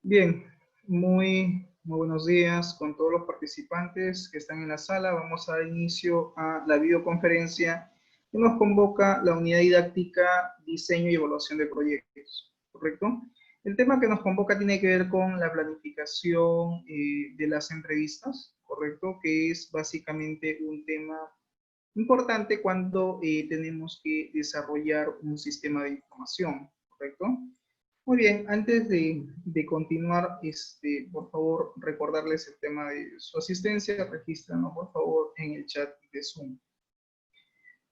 Bien, muy buenos días con todos los participantes que están en la sala. Vamos a dar inicio a la videoconferencia que nos convoca la unidad didáctica Diseño y Evaluación de Proyectos, ¿correcto? El tema que nos convoca tiene que ver con la planificación de las entrevistas, ¿correcto? Que es básicamente un tema importante cuando tenemos que desarrollar un sistema de información, ¿correcto? Muy bien, antes de continuar, por favor, recordarles el tema de su asistencia, regístranos, por favor, en el chat de Zoom.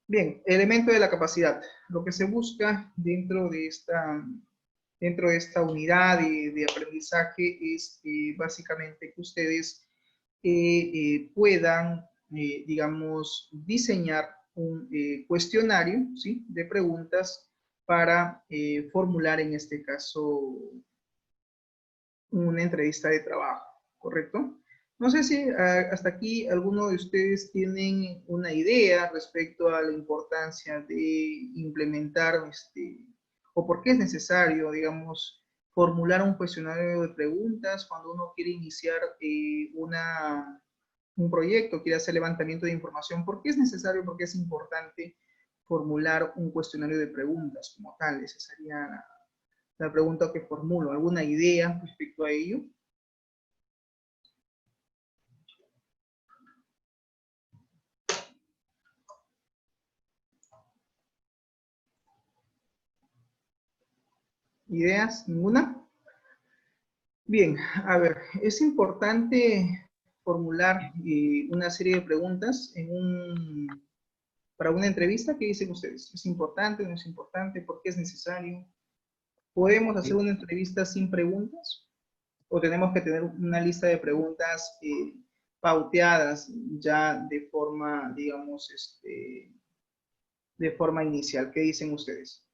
Bien, elemento de la capacidad. Lo que se busca dentro de esta unidad de aprendizaje es básicamente que ustedes puedan, digamos, diseñar un cuestionario, ¿sí?, de preguntas para formular, en este caso, una entrevista de trabajo, ¿correcto? No sé si hasta aquí alguno de ustedes tienen una idea respecto a la importancia de implementar o por qué es necesario, digamos, formular un cuestionario de preguntas cuando uno quiere iniciar un proyecto, quiere hacer levantamiento de información. ¿Por qué es necesario? Porque es importante formular un cuestionario de preguntas como tal. Esa sería la pregunta que formulo. ¿Alguna idea respecto a ello? ¿Ideas? ¿Ninguna? Bien, a ver, es importante formular una serie de preguntas para una entrevista. ¿Qué dicen ustedes? ¿Es importante? ¿No es importante? ¿Por qué es necesario? ¿Podemos hacer una entrevista sin preguntas? ¿O tenemos que tener una lista de preguntas pauteadas ya de forma, digamos, de forma inicial? ¿Qué dicen ustedes?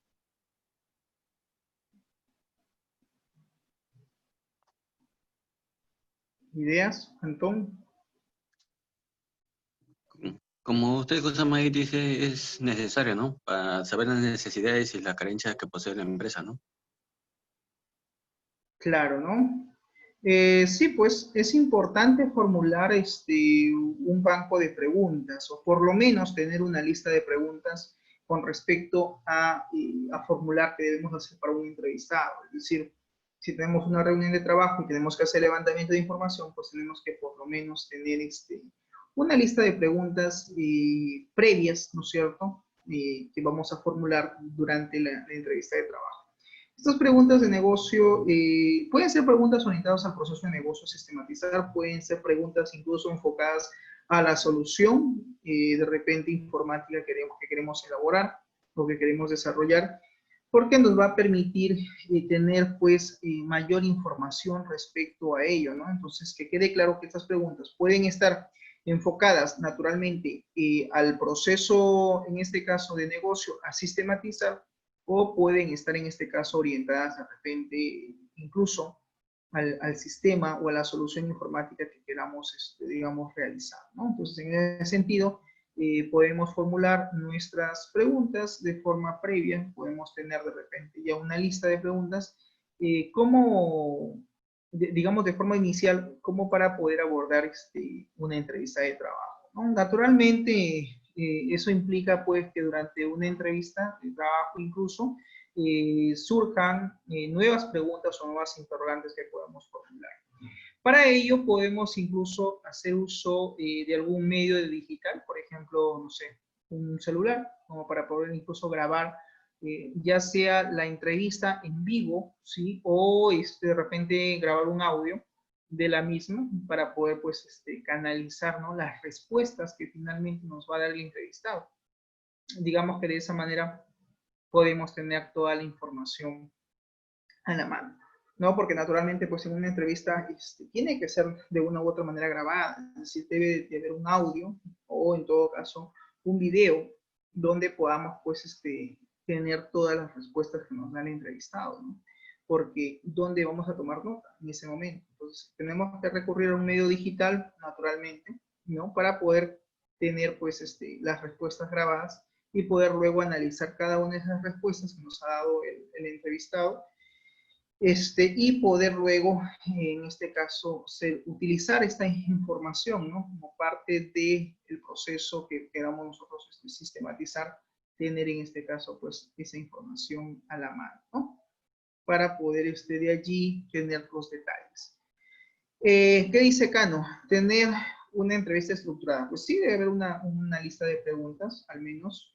¿Ideas, Antón? Como usted, Kusama, ahí dice, es necesario, ¿no? Para saber las necesidades y las carencias que posee la empresa, ¿no? Claro, ¿no? Sí, pues es importante formular un banco de preguntas, o por lo menos tener una lista de preguntas con respecto a formular que debemos hacer para un entrevistado. Es decir, si tenemos una reunión de trabajo y tenemos que hacer levantamiento de información, pues tenemos que por lo menos tener una lista de preguntas previas, ¿no es cierto?, que vamos a formular durante la entrevista de trabajo. Estas preguntas de negocio pueden ser preguntas orientadas al proceso de negocio sistematizar, pueden ser preguntas incluso enfocadas a la solución, de repente informática que queremos elaborar o que queremos desarrollar, porque nos va a permitir tener pues mayor información respecto a ello, ¿no? Entonces, que quede claro que estas preguntas pueden estar enfocadas naturalmente al proceso, en este caso de negocio, a sistematizar, o pueden estar en este caso orientadas de repente incluso al sistema o a la solución informática que queramos, digamos, realizar, ¿no? Entonces, en ese sentido, podemos formular nuestras preguntas de forma previa, podemos tener de repente ya una lista de preguntas, digamos, de forma inicial, como para poder abordar una entrevista de trabajo, ¿no? Naturalmente, eso implica pues que durante una entrevista de trabajo incluso surjan nuevas preguntas o nuevas interrogantes que podemos formular. Para ello podemos incluso hacer uso de algún medio de digital, por ejemplo, no sé, un celular, como para poder incluso grabar ya sea la entrevista en vivo, ¿sí?, o de repente grabar un audio de la misma para poder pues canalizar, ¿no?, las respuestas que finalmente nos va a dar el entrevistado. Digamos que de esa manera podemos tener toda la información a la mano, ¿no? Porque naturalmente, pues en una entrevista tiene que ser de una u otra manera grabada, es decir, debe de haber un audio o en todo caso un video donde podamos pues tener todas las respuestas que nos da el entrevistado, ¿no? Porque ¿dónde vamos a tomar nota en ese momento? Entonces tenemos que recurrir a un medio digital, naturalmente, ¿no?, para poder tener pues las respuestas grabadas y poder luego analizar cada una de esas respuestas que nos ha dado el entrevistado y poder luego, en este caso, utilizar esta información, ¿no? Como parte del proceso que queramos nosotros sistematizar, tener en este caso, pues, esa información a la mano, ¿no? Para poder de allí tener los detalles. ¿Qué dice Cano? Tener una entrevista estructurada. Pues sí, debe haber una lista de preguntas, al menos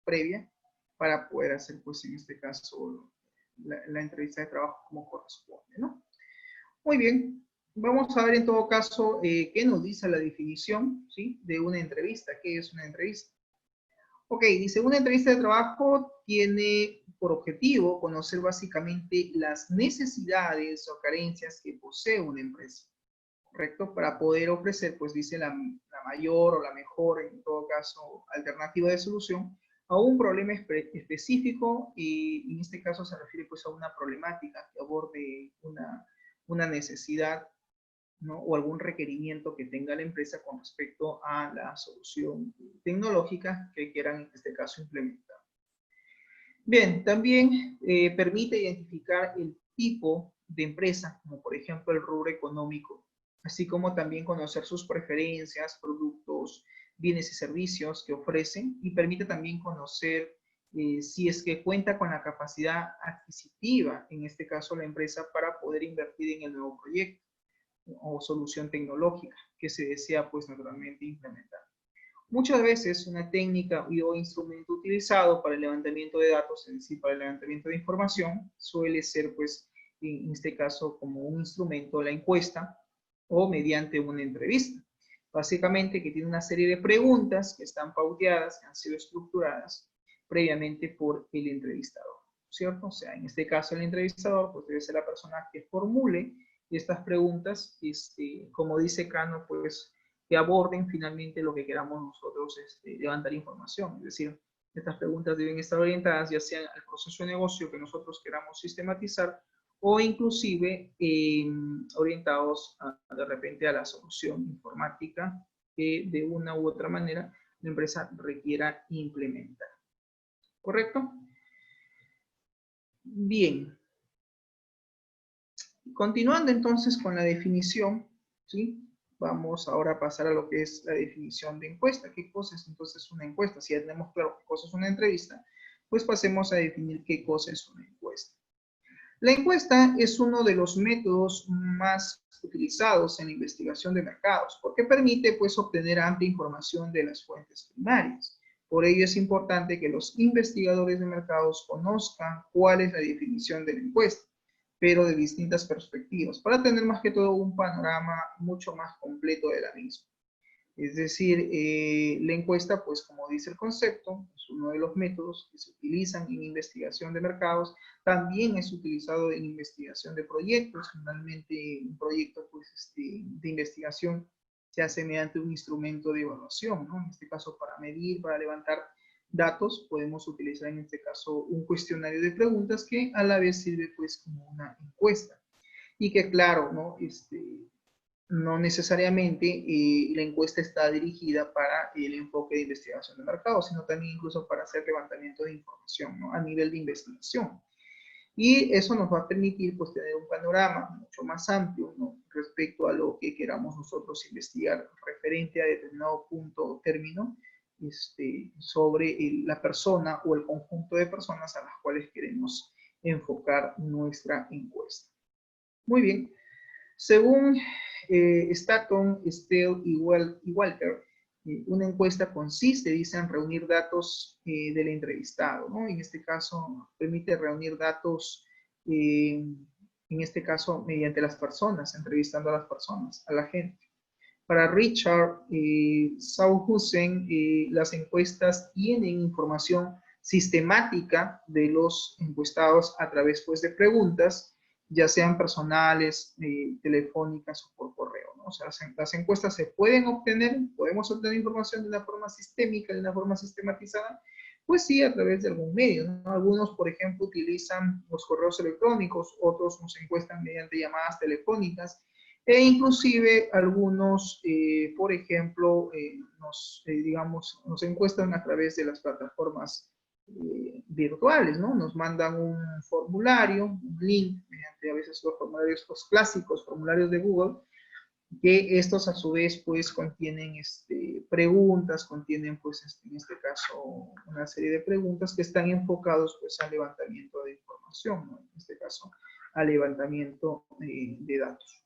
previa, para poder hacer, pues, en este caso, la entrevista de trabajo como corresponde, ¿no? Muy bien. Vamos a ver en todo caso qué nos dice la definición, ¿sí? De una entrevista. ¿Qué es una entrevista? Ok, dice, una entrevista de trabajo tiene por objetivo conocer básicamente las necesidades o carencias que posee una empresa, ¿correcto? Para poder ofrecer, pues dice, la mayor o la mejor, en todo caso, alternativa de solución a un problema específico, y en este caso se refiere pues a una problemática que aborde una necesidad, ¿no? O algún requerimiento que tenga la empresa con respecto a la solución tecnológica que quieran en este caso implementar. Bien, también permite identificar el tipo de empresa, como por ejemplo el rubro económico, así como también conocer sus preferencias, productos, bienes y servicios que ofrecen, y permite también conocer si es que cuenta con la capacidad adquisitiva, en este caso la empresa, para poder invertir en el nuevo proyecto o solución tecnológica que se desea, pues, naturalmente implementar. Muchas veces una técnica o instrumento utilizado para el levantamiento de datos, es decir, para el levantamiento de información, suele ser, pues, en este caso, como un instrumento, la encuesta o mediante una entrevista. Básicamente que tiene una serie de preguntas que están pauteadas, que han sido estructuradas previamente por el entrevistador, ¿cierto? O sea, en este caso el entrevistador, pues, debe ser la persona que formule estas preguntas, como dice Cano, pues, que aborden finalmente lo que queramos nosotros levantar información. Es decir, estas preguntas deben estar orientadas ya sea al proceso de negocio que nosotros queramos sistematizar, o inclusive orientados de repente a la solución informática que de una u otra manera la empresa requiera implementar. ¿Correcto? Bien. Continuando entonces con la definición, ¿sí? Vamos ahora a pasar a lo que es la definición de encuesta. ¿Qué cosa es entonces una encuesta? Si ya tenemos claro qué cosa es una entrevista, pues pasemos a definir qué cosa es una encuesta. La encuesta es uno de los métodos más utilizados en la investigación de mercados, porque permite, pues, obtener amplia información de las fuentes primarias. Por ello es importante que los investigadores de mercados conozcan cuál es la definición de la encuesta, pero de distintas perspectivas, para tener más que todo un panorama mucho más completo de la misma. Es decir, la encuesta, pues como dice el concepto, es uno de los métodos que se utilizan en investigación de mercados, también es utilizado en investigación de proyectos. Finalmente, un proyecto, pues, de investigación se hace mediante un instrumento de evaluación, ¿no? En este caso, para medir, para levantar datos, podemos utilizar en este caso un cuestionario de preguntas que a la vez sirve, pues, como una encuesta. Y que, claro, ¿no? No necesariamente la encuesta está dirigida para el enfoque de investigación de mercado, sino también incluso para hacer levantamiento de información, ¿no? A nivel de investigación. Y eso nos va a permitir, pues, tener un panorama mucho más amplio, ¿no? Respecto a lo que queramos nosotros investigar referente a determinado punto o término sobre la persona o el conjunto de personas a las cuales queremos enfocar nuestra encuesta. Muy bien. Según Stanton, Steele y Walter, una encuesta consiste, dicen, en reunir datos del entrevistado, ¿no? En este caso, permite reunir datos, en este caso, mediante las personas, entrevistando a las personas, a la gente. Para Richard Sauhusen, las encuestas tienen información sistemática de los encuestados a través, pues, de preguntas, ya sean personales, telefónicas o por correo, ¿no? O sea, las encuestas se pueden obtener, podemos obtener información de una forma sistémica, de una forma sistematizada, pues sí, a través de algún medio, ¿no? Algunos, por ejemplo, utilizan los correos electrónicos, otros nos encuestan mediante llamadas telefónicas, e inclusive algunos, por ejemplo, digamos, nos encuestan a través de las plataformas virtuales, ¿no? Nos mandan un formulario, un link, mediante a veces los formularios, los clásicos formularios de Google, que estos a su vez pues contienen preguntas, contienen pues en este caso una serie de preguntas que están enfocados pues al levantamiento de información, ¿no? En este caso al levantamiento de datos.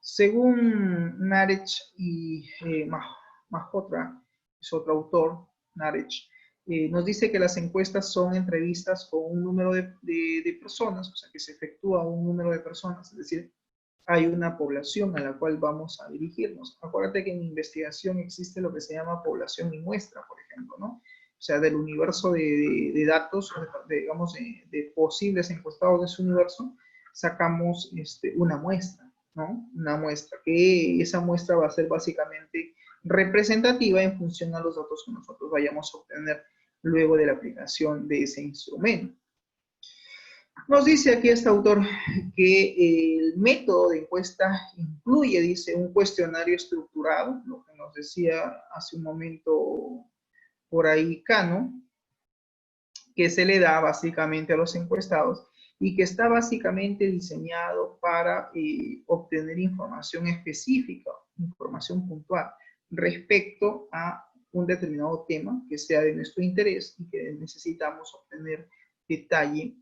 Según Narech y Malhotra, es otro autor, Narech, nos dice que las encuestas son entrevistas con un número de personas, o sea que se efectúa un número de personas, es decir, hay una población a la cual vamos a dirigirnos. Acuérdate que en investigación existe lo que se llama población y muestra, por ejemplo, ¿no? O sea, del universo de datos, digamos, de posibles encuestados de ese universo, sacamos una muestra, ¿no? Una muestra, que esa muestra va a ser básicamente representativa en función a los datos que nosotros vayamos a obtener luego de la aplicación de ese instrumento. Nos dice aquí este autor que el método de encuesta incluye, dice, un cuestionario estructurado, lo que nos decía hace un momento por ahí Cano, que se le da básicamente a los encuestados y que está básicamente diseñado para obtener información específica, información puntual respecto a un determinado tema que sea de nuestro interés y que necesitamos obtener detalle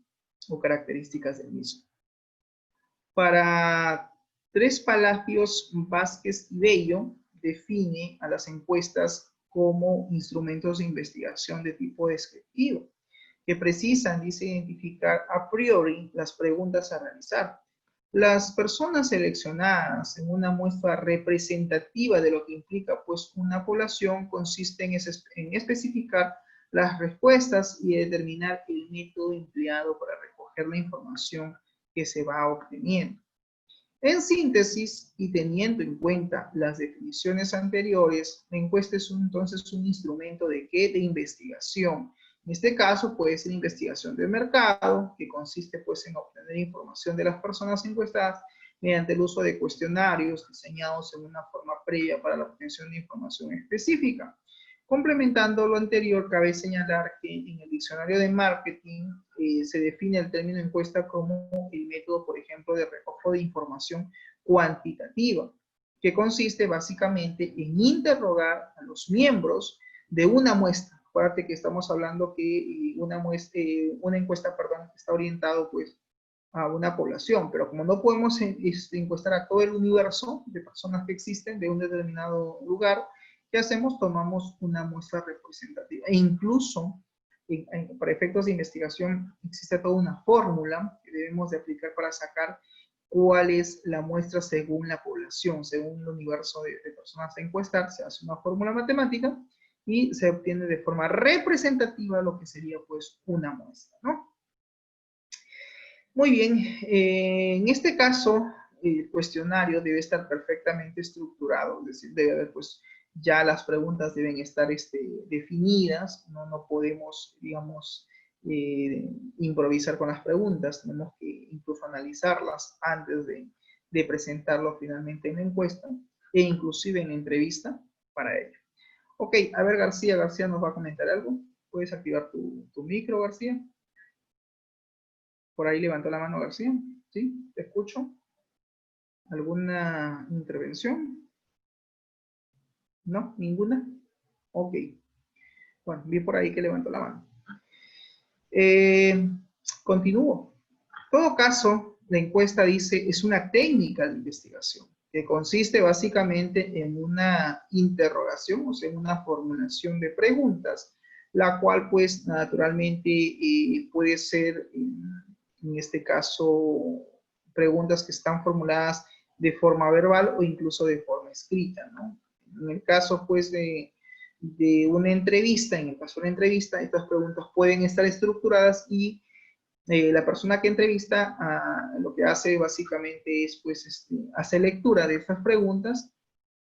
o características del mismo. Para Tres Palacios, Vázquez y Bello define a las encuestas como instrumentos de investigación de tipo descriptivo, que precisan, dice, identificar a priori las preguntas a realizar. Las personas seleccionadas en una muestra representativa de lo que implica pues una población consiste en especificar las respuestas y determinar el método empleado para recoger la información que se va obteniendo. En síntesis, y teniendo en cuenta las definiciones anteriores, la encuesta es entonces un instrumento de ¿qué? De investigación. En este caso puede ser investigación de mercado, que consiste pues en obtener información de las personas encuestadas mediante el uso de cuestionarios diseñados en una forma previa para la obtención de información específica. Complementando lo anterior, cabe señalar que en el diccionario de marketing se define el término encuesta como el método, por ejemplo, de recojo de información cuantitativa, que consiste básicamente en interrogar a los miembros de una muestra. Acuérdate que estamos hablando que una encuesta, perdón, está orientado pues a una población, pero como no podemos encuestar a todo el universo de personas que existen de un determinado lugar, ¿qué hacemos? Tomamos una muestra representativa. E incluso, para efectos de investigación, existe toda una fórmula que debemos de aplicar para sacar cuál es la muestra según la población, según el universo de personas a encuestar. Se hace una fórmula matemática y se obtiene de forma representativa lo que sería pues una muestra, ¿no? Muy bien, en este caso, el cuestionario debe estar perfectamente estructurado, es decir, debe haber, pues, ya las preguntas deben estar definidas, no podemos, digamos, improvisar con las preguntas, tenemos que incluso analizarlas antes de presentarlo finalmente en la encuesta e inclusive en la entrevista para ello. Ok, a ver, García nos va a comentar algo. ¿Puedes activar tu micro, García? Por ahí levantó la mano García. ¿Sí? ¿Te escucho? ¿Alguna intervención? ¿No? ¿Ninguna? Ok. Bueno, vi por ahí que levantó la mano. Continúo. En todo caso, la encuesta dice, es una técnica de investigación que consiste básicamente en una interrogación, o sea, en una formulación de preguntas, la cual pues naturalmente puede ser, en este caso, preguntas que están formuladas de forma verbal o incluso de forma escrita, ¿no? En el caso pues de una entrevista, en el caso de una entrevista, estas preguntas pueden estar estructuradas y la persona que entrevista lo que hace básicamente es pues hace lectura de estas preguntas,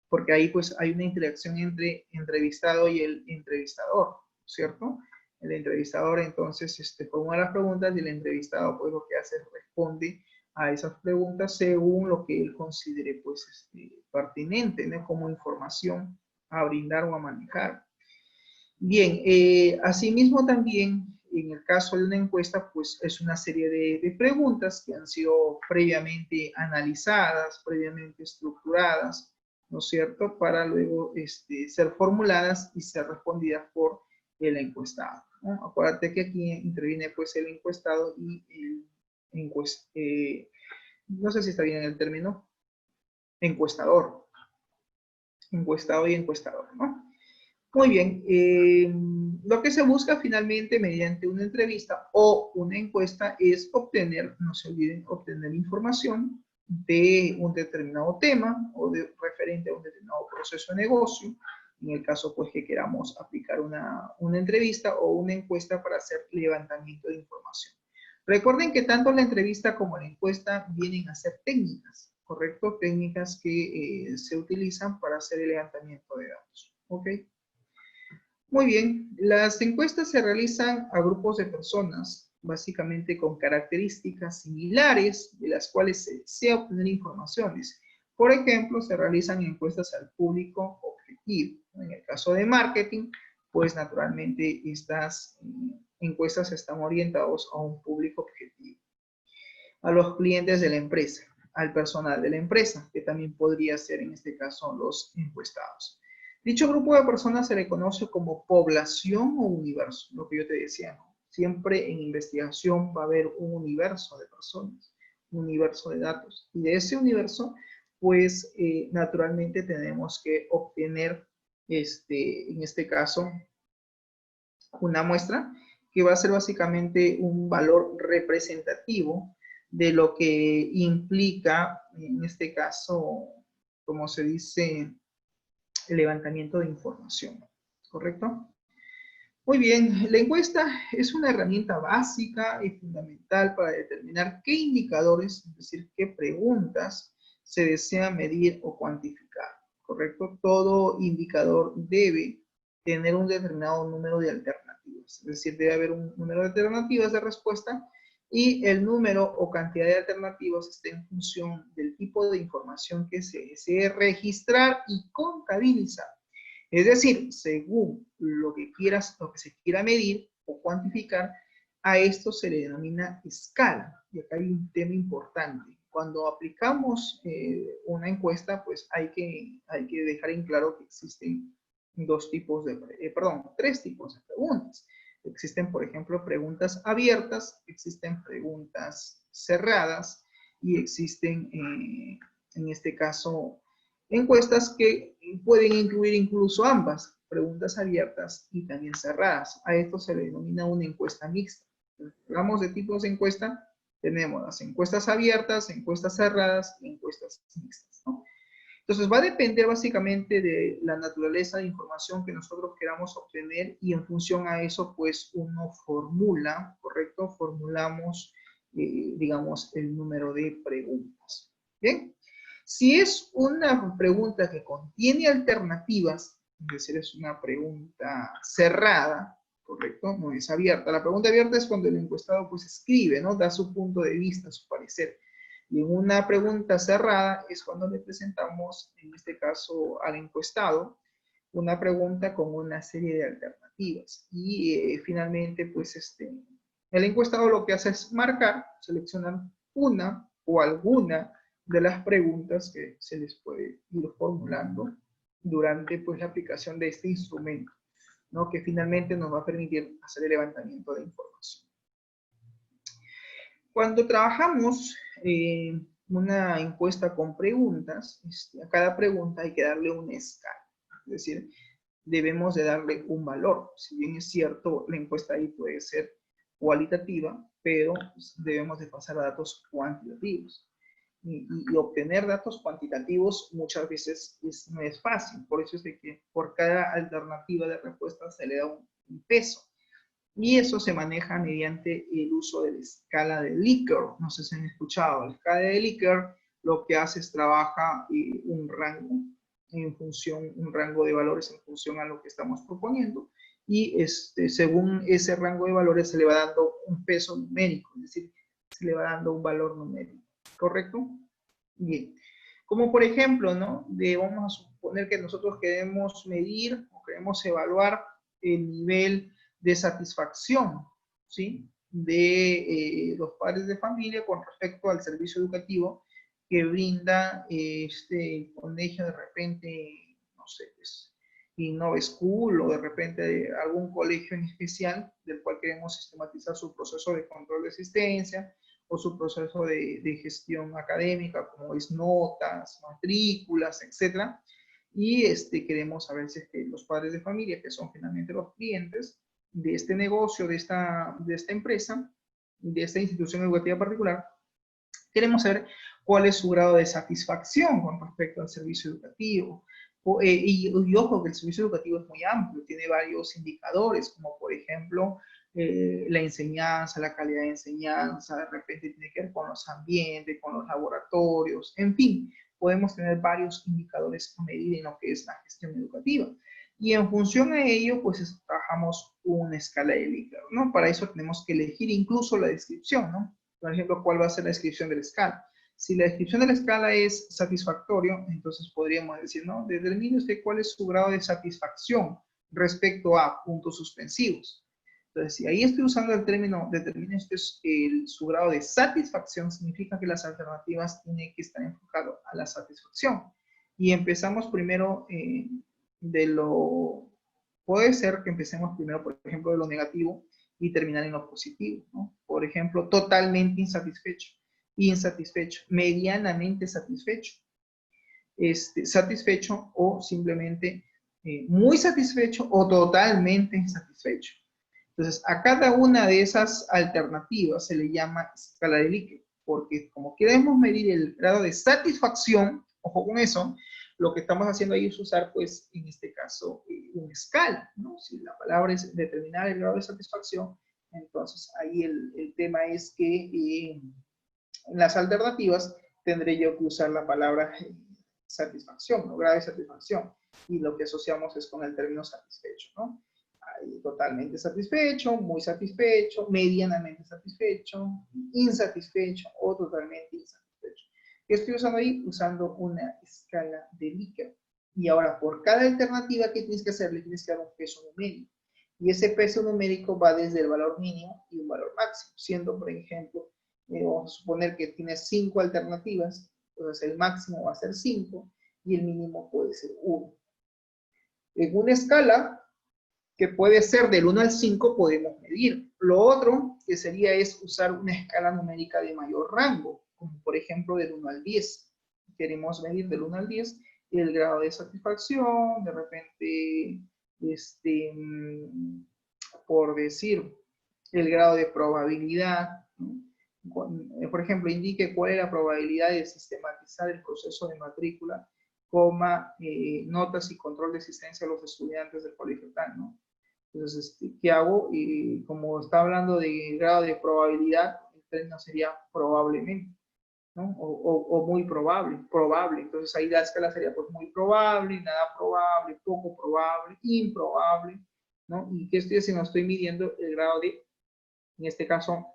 porque ahí pues hay una interacción entre entrevistado y el entrevistador, ¿cierto? El entrevistador entonces formula las preguntas y el entrevistado pues lo que hace es responde a esas preguntas según lo que él considere pues pertinente, ¿no? Como información a brindar o a manejar. Bien, asimismo también, en el caso de una encuesta, pues es una serie de preguntas que han sido previamente analizadas, previamente estructuradas, ¿no es cierto?, para luego ser formuladas y ser respondidas por el encuestado, ¿no? Acuérdate que aquí interviene pues el encuestado y el no sé si está bien el término, encuestador, encuestado y encuestador, ¿no? Muy bien, lo que se busca finalmente mediante una entrevista o una encuesta es obtener, no se olviden, obtener información de un determinado tema o de referente a un determinado proceso de negocio, en el caso pues que queramos aplicar una entrevista o una encuesta para hacer levantamiento de información. Recuerden que tanto la entrevista como la encuesta vienen a ser técnicas, ¿correcto? Técnicas que se utilizan para hacer el levantamiento de datos, ¿ok? Muy bien, las encuestas se realizan a grupos de personas, básicamente con características similares, de las cuales se desea obtener informaciones. Por ejemplo, se realizan encuestas al público objetivo. En el caso de marketing, pues naturalmente estas encuestas están orientadas a un público objetivo. A los clientes de la empresa, al personal de la empresa, que también podría ser en este caso los encuestados. Dicho grupo de personas se le conoce como población o universo, lo que yo te decía, ¿no? Siempre en investigación va a haber un universo de personas, un universo de datos. Y de ese universo, pues naturalmente tenemos que obtener, en este caso, una muestra que va a ser básicamente un valor representativo de lo que implica, en este caso, como se dice, el levantamiento de información, ¿correcto? Muy bien, la encuesta es una herramienta básica y fundamental para determinar qué indicadores, es decir, qué preguntas se desea medir o cuantificar, ¿correcto? Todo indicador debe tener un determinado número de alternativas, es decir, debe haber un número de alternativas de respuesta y el número o cantidad de alternativas está en función del tipo de información que se desee registrar y contabilizar. Es decir, según lo que se quiera medir o cuantificar, a esto se le denomina escala. Y acá hay un tema importante. Cuando aplicamos una encuesta, pues hay que dejar en claro que existen tres tipos de preguntas. Existen, por ejemplo, preguntas abiertas, existen preguntas cerradas y existen, en este caso, encuestas que pueden incluir incluso ambas, preguntas abiertas y también cerradas. A esto se le denomina una encuesta mixta. Hablamos de tipos de encuesta, tenemos las encuestas abiertas, encuestas cerradas y encuestas mixtas, ¿no? Entonces va a depender básicamente de la naturaleza de información que nosotros queramos obtener y en función a eso pues uno formula, ¿correcto? Formulamos, digamos, el número de preguntas. ¿Bien? Si es una pregunta que contiene alternativas, es decir, es una pregunta cerrada, ¿correcto? No es abierta. La pregunta abierta es cuando el encuestado pues escribe, ¿no? Da su punto de vista, su parecer. Y en una pregunta cerrada es cuando le presentamos, en este caso al encuestado, una pregunta con una serie de alternativas. Y finalmente, pues el encuestado lo que hace es marcar, seleccionar una o alguna de las preguntas que se les puede ir formulando durante pues, la aplicación de este instrumento, ¿no? Que finalmente nos va a permitir hacer el levantamiento de información. Cuando trabajamos una encuesta con preguntas, a cada pregunta hay que darle una escala, es decir, debemos de darle un valor. Si bien es cierto, la encuesta ahí puede ser cualitativa, pero debemos de pasar a datos cuantitativos. Y obtener datos cuantitativos muchas veces no es fácil, por eso es de que por cada alternativa de respuesta se le da un peso. Y eso se maneja mediante el uso de la escala de Likert. No sé si han escuchado. La escala de Likert lo que hace es trabaja un rango un rango de valores en función a lo que estamos proponiendo. Y según ese rango de valores se le va dando un peso numérico, es decir, se le va dando un valor numérico. ¿Correcto? Bien. Como por ejemplo, ¿no? Vamos a suponer que nosotros queremos medir o queremos evaluar el nivel de satisfacción, ¿sí?, de los padres de familia con respecto al servicio educativo que brinda este colegio, de repente, no sé, pues, Innova School, o de repente algún colegio en especial del cual queremos sistematizar su proceso de control de asistencia o su proceso de gestión académica, como es notas, matrículas, etcétera. Y queremos saber si es que los padres de familia, que son finalmente los clientes de este negocio, de esta empresa, de esta institución educativa particular, queremos saber cuál es su grado de satisfacción con respecto al servicio educativo. Y ojo, que el servicio educativo es muy amplio, tiene varios indicadores, como por ejemplo la enseñanza, la calidad de enseñanza, de repente tiene que ver con los ambientes, con los laboratorios, en fin, podemos tener varios indicadores a medir en lo que es la gestión educativa. Y en función a ello, pues trabajamos una escala de Likert, ¿no? Para eso tenemos que elegir incluso la descripción, ¿no? Por ejemplo, ¿cuál va a ser la descripción de la escala? Si la descripción de la escala es satisfactorio, entonces podríamos decir, ¿no? Determine usted cuál es su grado de satisfacción respecto a puntos suspensivos. Entonces, si ahí estoy usando el término, determine usted su grado de satisfacción, significa que las alternativas tienen que estar enfocadas a la satisfacción. Y empezamos primero puede ser que empecemos primero, por ejemplo, de lo negativo y terminar en lo positivo, ¿no? Por ejemplo, totalmente insatisfecho, insatisfecho, medianamente satisfecho, satisfecho o simplemente muy satisfecho o totalmente insatisfecho. Entonces, a cada una de esas alternativas se le llama escala de Likert, porque como queremos medir el grado de satisfacción, ojo con eso, lo que estamos haciendo ahí es usar, pues, en este caso, una escala, ¿no? Si la palabra es determinar el grado de satisfacción, entonces ahí el tema es que en las alternativas tendré yo que usar la palabra satisfacción, ¿no? Grado de satisfacción, y lo que asociamos es con el término satisfecho, ¿no? Totalmente satisfecho, muy satisfecho, medianamente satisfecho, insatisfecho o totalmente insatisfecho. ¿Qué estoy usando ahí? Usando una escala de Likert. Y ahora, por cada alternativa, ¿qué tienes que hacer? Le tienes que dar un peso numérico. Y ese peso numérico va desde el valor mínimo y un valor máximo, siendo, por ejemplo, vamos a suponer que tienes 5 alternativas, entonces el máximo va a ser 5 y el mínimo puede ser 1. En una escala que puede ser del 1 al 5, podemos medir. Lo otro que sería es usar una escala numérica de mayor rango, como por ejemplo del 1 al 10. Queremos medir del 1 al 10 el grado de satisfacción, de repente, por decir, el grado de probabilidad, ¿no? Por ejemplo, indique cuál es la probabilidad de sistematizar el proceso de matrícula, notas y control de asistencia a los estudiantes del colegio tal, ¿no? Entonces, ¿qué hago? Como está hablando de grado de probabilidad, el término sería probablemente, ¿no? O muy probable. Entonces ahí la escala sería pues muy probable, nada probable, poco probable, improbable, ¿no? ¿Y qué estoy haciendo? Estoy midiendo el grado de, en este caso,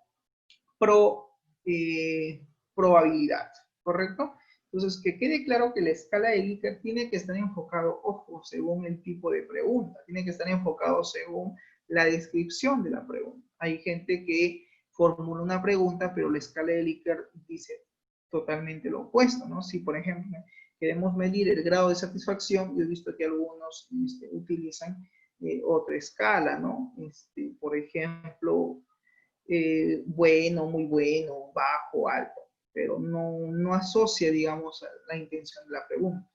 probabilidad, ¿correcto? Entonces, que quede claro que la escala de Likert tiene que estar enfocado, ojo, según el tipo de pregunta, tiene que estar enfocado según la descripción de la pregunta. Hay gente que formula una pregunta, pero la escala de Likert dice totalmente lo opuesto, ¿no? Si, por ejemplo, queremos medir el grado de satisfacción, yo he visto que algunos utilizan otra escala, ¿no? Por ejemplo, bueno, muy bueno, bajo, alto, pero no asocia, digamos, la intención de la pregunta.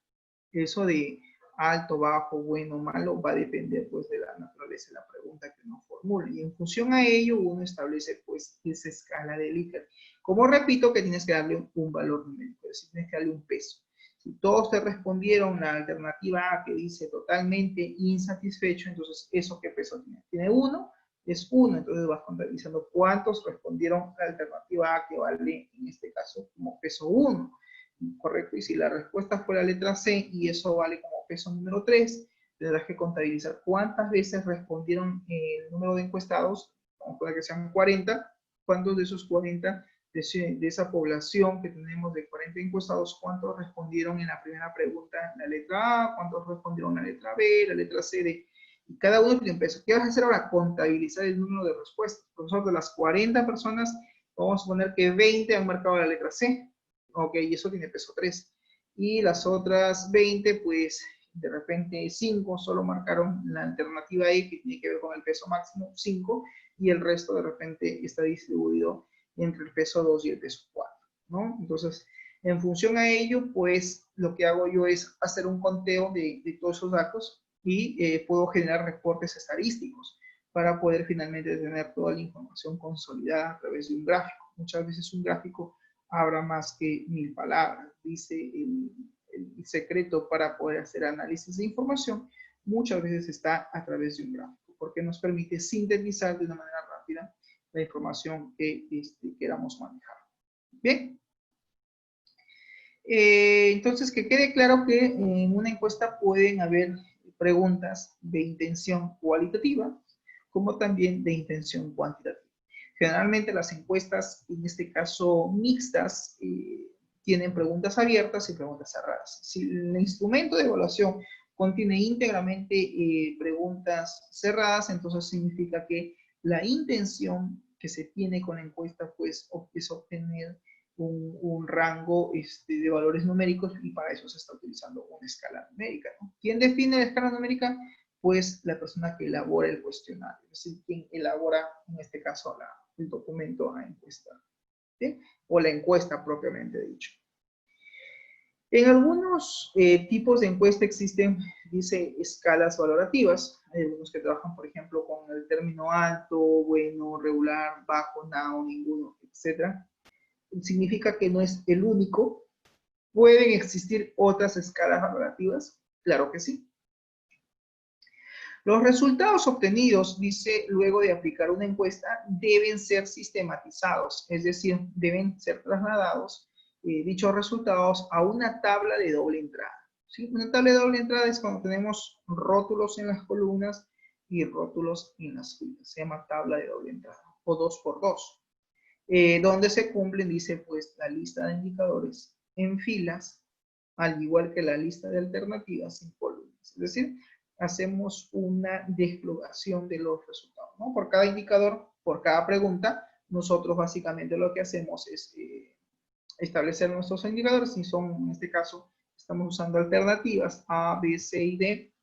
Eso de alto, bajo, bueno, malo, va a depender, pues, de la naturaleza de la pregunta que uno formule. Y en función a ello, uno establece, pues, esa escala de Likert. Como repito, que tienes que darle un valor numérico, es decir, tienes que darle un peso. Si todos te respondieron la alternativa A que dice totalmente insatisfecho, entonces, ¿eso qué peso tiene? Tiene 1, es 1, entonces vas contabilizando cuántos respondieron la alternativa A que vale, en este caso, como peso 1. Correcto, y si la respuesta fue la letra C y eso vale como peso número 3, tendrás que contabilizar cuántas veces respondieron el número de encuestados, vamos a poner que sean 40, cuántos de esos 40 de esa población que tenemos de 40 encuestados, cuántos respondieron en la primera pregunta la letra A, cuántos respondieron la letra B, la letra C Y cada uno tiene un peso. ¿Qué vas a hacer ahora? Contabilizar el número de respuestas. Profesor, de las 40 personas, vamos a suponer que 20 han marcado la letra C. Ok, y eso tiene peso 3. Y las otras 20, pues, de repente 5 solo marcaron la alternativa E, que tiene que ver con el peso máximo, 5, y el resto de repente está distribuido entre el peso 2 y el peso 4, ¿no? Entonces, en función a ello, pues, lo que hago yo es hacer un conteo de todos esos datos y puedo generar reportes estadísticos para poder finalmente tener toda la información consolidada a través de un gráfico. Muchas veces un gráfico habla más que 1000 palabras. Dice el secreto para poder hacer análisis de información, muchas veces está a través de un gráfico, porque nos permite sintetizar de una manera rápida la información que queramos manejar. Bien. Entonces, que quede claro que en una encuesta pueden haber preguntas de intención cualitativa, como también de intención cuantitativa. Generalmente las encuestas, en este caso mixtas, tienen preguntas abiertas y preguntas cerradas. Si el instrumento de evaluación contiene íntegramente preguntas cerradas, entonces significa que la intención que se tiene con la encuesta pues, es obtener un rango de valores numéricos, y para eso se está utilizando una escala numérica, ¿no? ¿Quién define la escala numérica? Pues la persona que elabora el cuestionario, es decir, quien elabora, en este caso, el documento a encuestar, ¿sí? O la encuesta propiamente dicho. En algunos tipos de encuesta existen, dice, escalas valorativas. Hay algunos que trabajan, por ejemplo, con el término alto, bueno, regular, bajo, nada, ninguno, etc. Significa que no es el único. ¿Pueden existir otras escalas valorativas? Claro que sí. Los resultados obtenidos, dice, luego de aplicar una encuesta, deben ser sistematizados, es decir, deben ser trasladados dichos resultados a una tabla de doble entrada. ¿Sí? Una tabla de doble entrada es cuando tenemos rótulos en las columnas y rótulos en las filas. Se llama tabla de doble entrada, o 2x2. Donde se cumplen, dice, pues, la lista de indicadores en filas, al igual que la lista de alternativas en columnas. Es decir, hacemos una desplogación de los resultados, ¿no? Por cada indicador, por cada pregunta, nosotros básicamente lo que hacemos es establecer nuestros indicadores. Si son, en este caso, estamos usando alternativas A, B, C y D,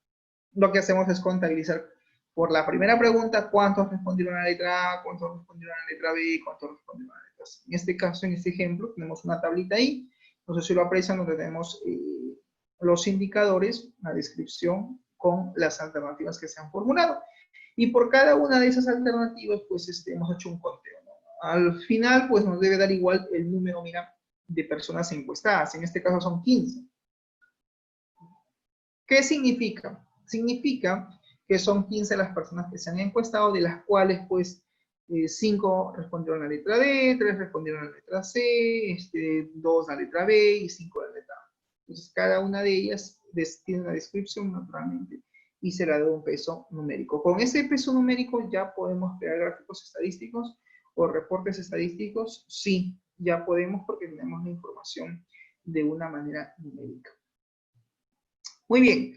lo que hacemos es contabilizar por la primera pregunta cuántos respondieron a la letra A, cuántos respondieron a la letra B, cuántos respondieron a la letra C. En este caso, en este ejemplo, tenemos una tablita ahí. No sé si lo aprecian, donde tenemos los indicadores, la descripción con las alternativas que se han formulado. Y por cada una de esas alternativas, pues hemos hecho un conteo, ¿no? Al final, pues nos debe dar igual el número, mira, de personas encuestadas. En este caso son 15. ¿Qué significa? Significa que son 15 las personas que se han encuestado, de las cuales, pues, 5 respondieron a la letra D, 3 respondieron a la letra C, 2 a la letra B y 5 a la letra A. Entonces, cada una de ellas tiene una descripción, naturalmente, y será de un peso numérico. Con ese peso numérico ya podemos crear gráficos estadísticos o reportes estadísticos. Sí, ya podemos, porque tenemos la información de una manera numérica. Muy bien.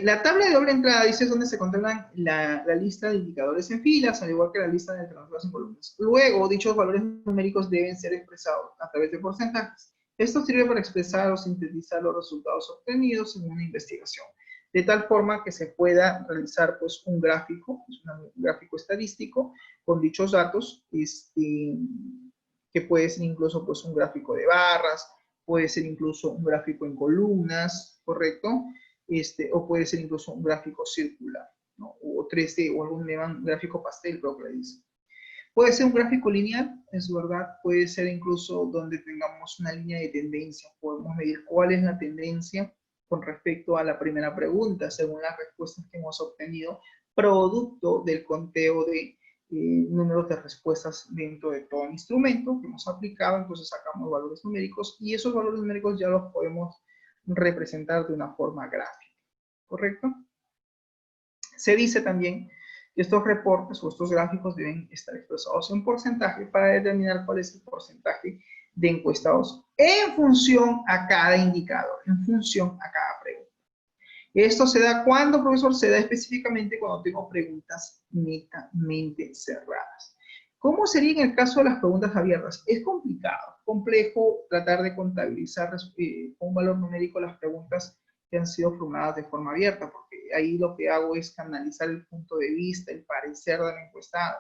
La tabla de doble entrada dice donde se contemplan la lista de indicadores en filas, al igual que la lista de alternativas en columnas. Luego, dichos valores numéricos deben ser expresados a través de porcentajes. Esto sirve para expresar o sintetizar los resultados obtenidos en una investigación, de tal forma que se pueda realizar, pues, un gráfico estadístico con dichos datos, que puede ser incluso, pues, un gráfico de barras, puede ser incluso un gráfico en columnas, ¿correcto? O puede ser incluso un gráfico circular, ¿no? O 3D, o algún gráfico pastel, creo que le dice. Puede ser un gráfico lineal, es verdad, puede ser incluso donde tengamos una línea de tendencia. Podemos medir cuál es la tendencia con respecto a la primera pregunta, según las respuestas que hemos obtenido, producto del conteo de números de respuestas dentro de todo el instrumento que hemos aplicado. Entonces sacamos valores numéricos, y esos valores numéricos ya los podemos representar de una forma gráfica, ¿correcto? Se dice también que estos reportes o estos gráficos deben estar expresados en porcentaje para determinar cuál es el porcentaje de encuestados en función a cada indicador, en función a cada pregunta. ¿Esto se da cuándo, profesor? Se da específicamente cuando tengo preguntas netamente cerradas. ¿Cómo sería en el caso de las preguntas abiertas? Es complicado, complejo tratar de contabilizar con un valor numérico las preguntas que han sido formuladas de forma abierta, porque ahí lo que hago es canalizar el punto de vista, el parecer del encuestado,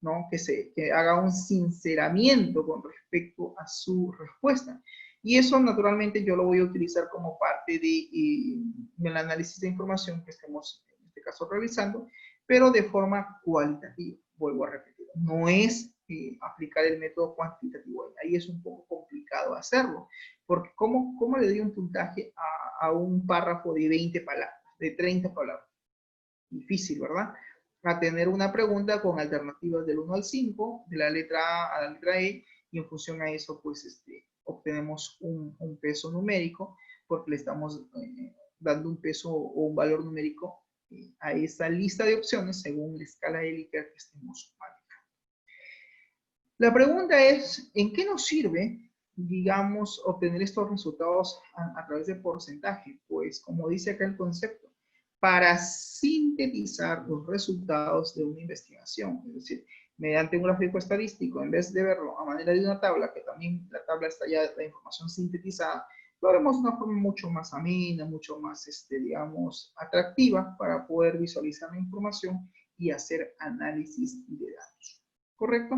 ¿no? Que haga un sinceramiento con respecto a su respuesta. Y eso naturalmente yo lo voy a utilizar como parte del análisis de información que estemos en este caso realizando, pero de forma cualitativa, vuelvo a repetir. No es aplicar el método cuantitativo, ahí es un poco complicado hacerlo, porque ¿cómo le doy un puntaje a un párrafo de 20 palabras, de 30 palabras? Difícil, ¿verdad? A tener una pregunta con alternativas del 1 al 5, de la letra A a la letra E, y en función a eso, pues, obtenemos un peso numérico, porque le estamos dando un peso o un valor numérico a esa lista de opciones según la escala de Likert que estemos manejando. La pregunta es, ¿en qué nos sirve, digamos, obtener estos resultados a través de porcentaje? Pues, como dice acá el concepto, para sintetizar los resultados de una investigación, es decir, mediante un gráfico estadístico, en vez de verlo a manera de una tabla, que también la tabla está ya la información sintetizada, lo haremos de una forma mucho más amena, mucho más, digamos, atractiva para poder visualizar la información y hacer análisis de datos. ¿Correcto?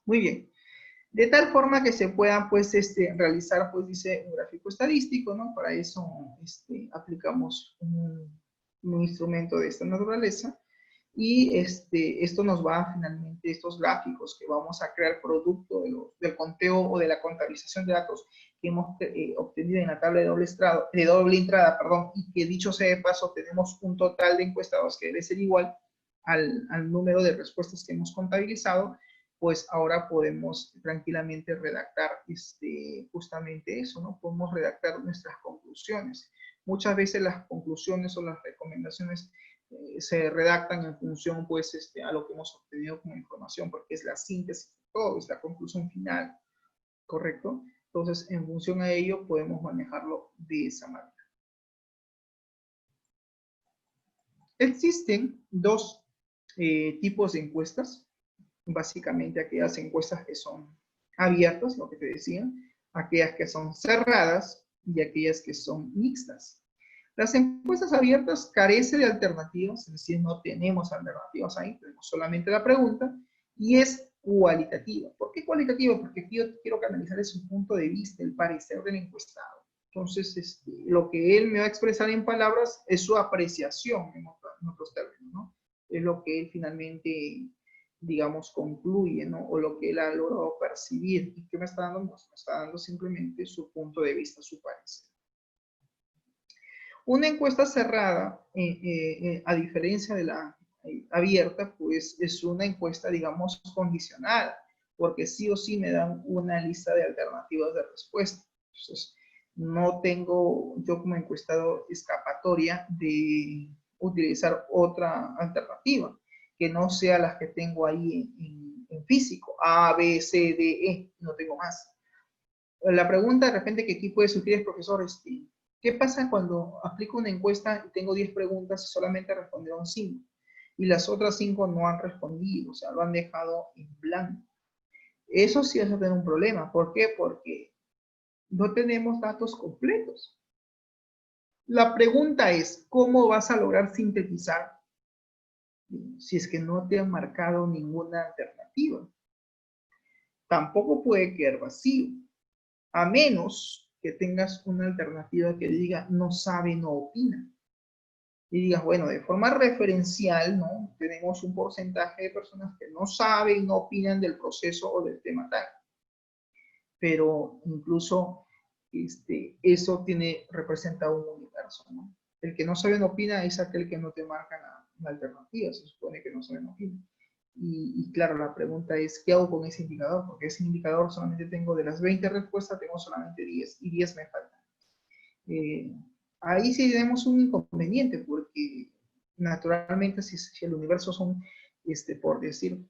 Muy bien. De tal forma que se puedan, pues, realizar, pues, dice, un gráfico estadístico, ¿no? Para eso, aplicamos un instrumento de esta naturaleza. Y esto nos va, finalmente, estos gráficos que vamos a crear producto del conteo o de la contabilización de datos que hemos obtenido en la tabla de doble entrada, y que dicho sea de paso, tenemos un total de encuestados que debe ser igual al número de respuestas que hemos contabilizado, pues ahora podemos tranquilamente redactar justamente eso, ¿no? Podemos redactar nuestras conclusiones. Muchas veces las conclusiones o las recomendaciones se redactan en función, pues, a lo que hemos obtenido como información, porque es la síntesis de todo, es la conclusión final, ¿correcto? Entonces, en función a ello, podemos manejarlo de esa manera. Existen dos tipos de encuestas, básicamente aquellas encuestas que son abiertas, lo que te decía, aquellas que son cerradas y aquellas que son mixtas. Las encuestas abiertas carecen de alternativas, es decir, no tenemos alternativas ahí, tenemos solamente la pregunta, y es cualitativa. ¿Por qué cualitativa? Porque aquí yo quiero canalizar su punto de vista, el parecer del encuestado. Entonces, lo que él me va a expresar en palabras es su apreciación, en otros términos, ¿no? Es lo que él finalmente, digamos, concluye, ¿no? O lo que él ha logrado percibir. ¿Y qué me está dando? Pues me está dando simplemente su punto de vista, su parecer. Una encuesta cerrada, a diferencia de la abierta, pues es una encuesta, digamos, condicional, porque sí o sí me dan una lista de alternativas de respuesta. Entonces, no tengo yo como encuestador escapatoria de utilizar otra alternativa, que no sea las que tengo ahí en físico, A, B, C, D, E, no tengo más. La pregunta de repente que aquí puede surgir es, profesor, ¿qué pasa cuando aplico una encuesta y tengo 10 preguntas y solamente respondieron 5? Y las otras 5 no han respondido, o sea, lo han dejado en blanco. Eso sí es tener un problema. ¿Por qué? Porque no tenemos datos completos. La pregunta es, ¿cómo vas a lograr sintetizar si es que no te han marcado ninguna alternativa? Tampoco puede quedar vacío, a menos que tengas una alternativa que diga no sabe, no opina. Y digas, bueno, de forma referencial, ¿no? Tenemos un porcentaje de personas que no saben y no opinan del proceso o del tema tal. Pero incluso eso representa un universo, ¿no? El que no sabe no opina es aquel que no te marca la alternativa, se supone que no sabe no opina. Y claro, la pregunta es, ¿qué hago con ese indicador? Porque ese indicador solamente tengo, de las 20 respuestas, tengo solamente 10, y 10 me faltan. Ahí sí tenemos un inconveniente, porque naturalmente si el universo son, por decir,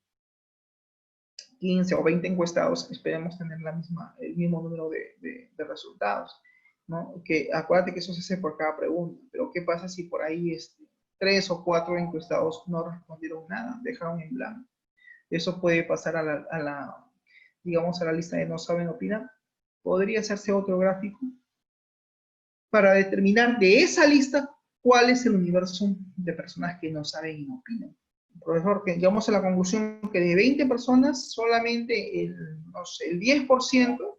15 o 20 encuestados, esperemos tener el mismo número de resultados. ¿no? Que acuérdate que eso se hace por cada pregunta, pero ¿qué pasa si por ahí 3 o 4 encuestados no respondieron nada, dejaron en blanco? Eso puede pasar digamos, a la lista de no saben opinar. Podría hacerse otro gráfico para determinar de esa lista cuál es el universo de personas que no saben y no opinan. Profesor, que llegamos a la conclusión que de 20 personas, solamente no sé, el 10%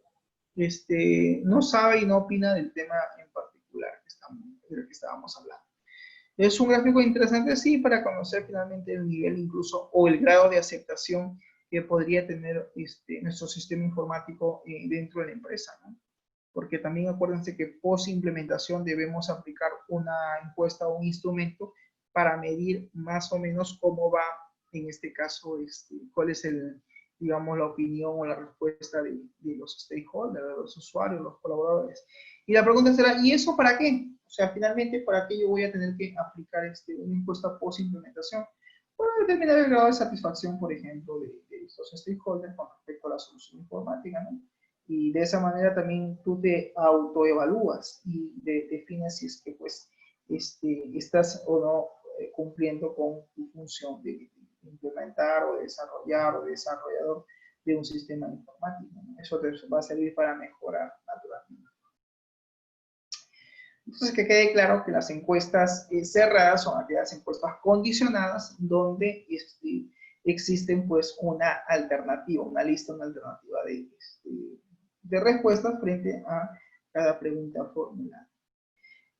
no sabe y no opina del tema en particular del que estábamos hablando. Es un gráfico interesante, sí, para conocer finalmente el nivel incluso o el grado de aceptación que podría tener nuestro sistema informático dentro de la empresa, ¿no? Porque también acuérdense que post implementación debemos aplicar una encuesta o un instrumento para medir más o menos cómo va, en este caso, cuál es digamos, la opinión o la respuesta de los stakeholders, de los usuarios, los colaboradores. Y la pregunta será, ¿y eso para qué? O sea, finalmente, ¿para qué yo voy a tener que aplicar una encuesta post implementación? Para determinar el grado de satisfacción, por ejemplo, de estos stakeholders con respecto a la solución informática, ¿no? Y de esa manera también tú te autoevalúas y defines si es que pues estás o no cumpliendo con tu función de implementar o desarrollar o desarrollador de un sistema informático, ¿no? Eso te va a servir para mejorar naturalmente. Entonces, que quede claro que las encuestas cerradas son aquellas encuestas condicionadas donde existen pues una alternativa, una lista, una alternativa de respuestas frente a cada pregunta formulada.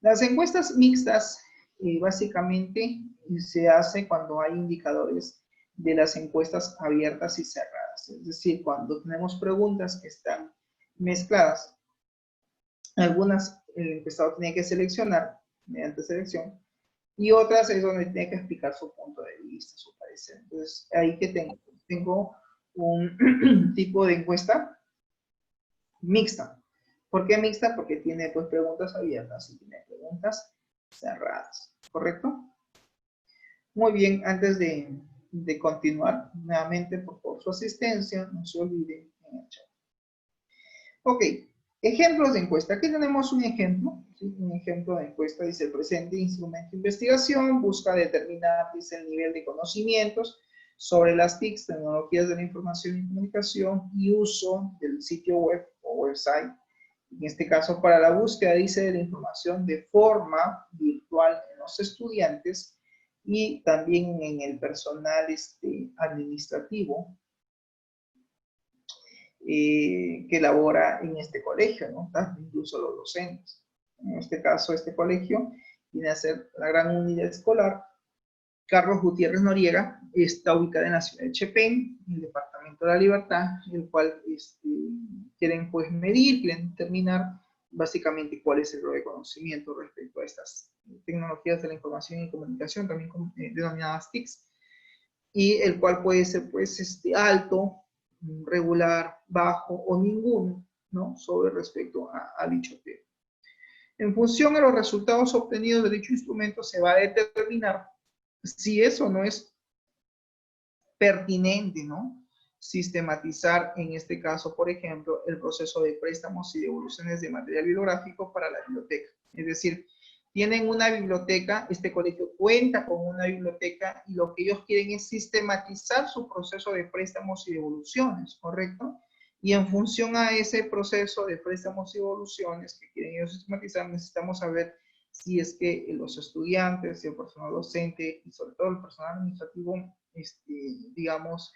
Las encuestas mixtas básicamente se hace cuando hay indicadores de las encuestas abiertas y cerradas. Es decir, cuando tenemos preguntas que están mezcladas, algunas el encuestador tiene que seleccionar mediante selección y otras es donde tiene que explicar su punto de vista, su parecer. Entonces, ahí que tengo un tipo de encuesta mixta. ¿Por qué mixta? Porque tiene pues preguntas abiertas y tiene preguntas cerradas, ¿correcto? Muy bien, antes de continuar, nuevamente por favor su asistencia, no se olviden en el chat. Ok, ejemplos de encuesta. Aquí tenemos un ejemplo, ¿sí? Un ejemplo de encuesta, dice el presente instrumento de investigación, busca determinar, dice, el nivel de conocimientos sobre las TICs, tecnologías de la información y comunicación y uso del sitio web o website. En este caso, para la búsqueda, dice, de la información de forma virtual en los estudiantes y también en el personal administrativo que labora en este colegio, ¿no? Incluso los docentes. En este caso, este colegio viene a ser la gran unidad escolar Carlos Gutiérrez Noriega, está ubicada en la ciudad de Chepén, en el departamento de La Libertad, el cual quieren pues medir, quieren determinar básicamente cuál es el grado de conocimiento respecto a estas tecnologías de la información y comunicación, también denominadas TICs, y el cual puede ser pues alto, regular, bajo o ninguno, ¿no? Sobre respecto a dicho tema. En función a los resultados obtenidos de dicho instrumento se va a determinar si eso no es pertinente, ¿no? Sistematizar, en este caso, por ejemplo, el proceso de préstamos y devoluciones de material bibliográfico para la biblioteca. Es decir, tienen una biblioteca, este colegio cuenta con una biblioteca y lo que ellos quieren es sistematizar su proceso de préstamos y devoluciones, ¿correcto? Y en función a ese proceso de préstamos y devoluciones que quieren ellos sistematizar, necesitamos saber si es que los estudiantes, el personal docente y sobre todo el personal administrativo, digamos,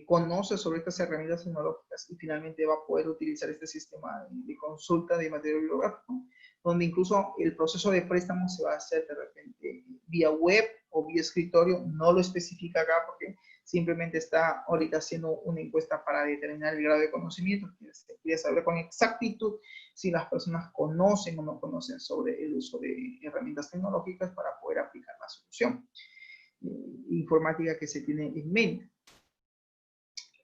conoce sobre estas herramientas tecnológicas y finalmente va a poder utilizar este sistema de consulta de material bibliográfico, donde incluso el proceso de préstamo se va a hacer de repente vía web o vía escritorio, no lo especifica acá porque simplemente está ahorita haciendo una encuesta para determinar el grado de conocimiento, quiere saber con exactitud si las personas conocen o no conocen sobre el uso de herramientas tecnológicas para poder aplicar la solución informática que se tiene en mente.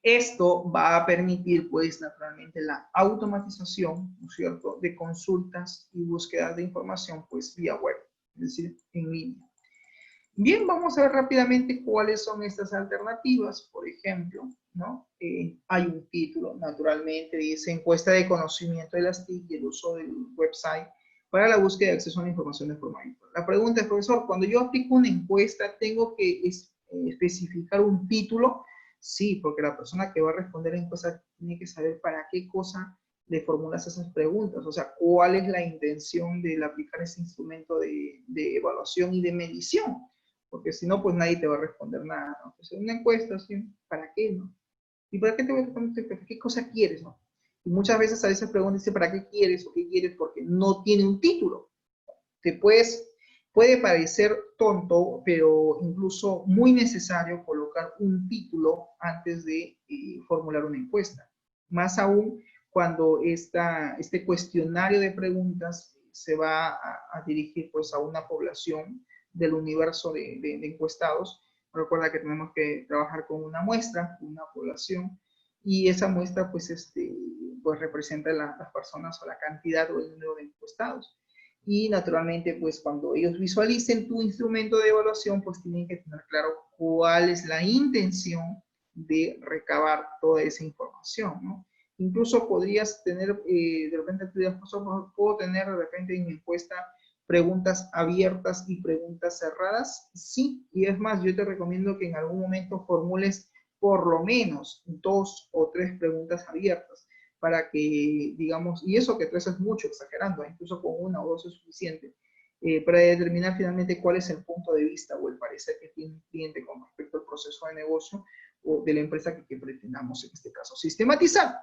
Esto va a permitir, pues, naturalmente la automatización, ¿no es cierto?, de consultas y búsquedas de información, pues, vía web, es decir, en línea. Bien, vamos a ver rápidamente cuáles son estas alternativas. Por ejemplo, ¿no? Hay un título, naturalmente, dice encuesta de conocimiento de las TIC y el uso del website para la búsqueda de acceso a la información de forma virtual. La pregunta es, profesor, cuando yo aplico una encuesta, ¿tengo que especificar un título? Sí, porque la persona que va a responder la encuesta tiene que saber para qué cosa le formulas esas preguntas, o sea, cuál es la intención de aplicar ese instrumento de evaluación y de medición, porque si no, pues nadie te va a responder nada, ¿no? Entonces, una encuesta, ¿sí? ¿Para qué, no? ¿Y para qué te voy a responder? ¿Qué cosa quieres, no? Y muchas veces a veces preguntan, dice, ¿para qué quieres o qué quieres? Porque no tiene un título. Puede parecer tonto, pero incluso muy necesario colocar un título antes de formular una encuesta. Más aún cuando este cuestionario de preguntas se va a dirigir pues a una población del universo de encuestados. Recuerda que tenemos que trabajar con una muestra, una población, y esa muestra pues representa las personas o la cantidad o el número de encuestados. Y naturalmente, pues cuando ellos visualicen tu instrumento de evaluación, pues tienen que tener claro cuál es la intención de recabar toda esa información, ¿no? Incluso podrías tener, de repente, puedo tener de repente en mi encuesta preguntas abiertas y preguntas cerradas. Sí, y es más, yo te recomiendo que en algún momento formules por lo menos 2 o 3 preguntas abiertas para que, digamos, y eso que 3 es mucho, exagerando, incluso con 1 o 2 es suficiente, para determinar finalmente cuál es el punto de vista o el parecer que tiene el cliente con respecto al proceso de negocio o de la empresa que pretendamos, en este caso, sistematizar.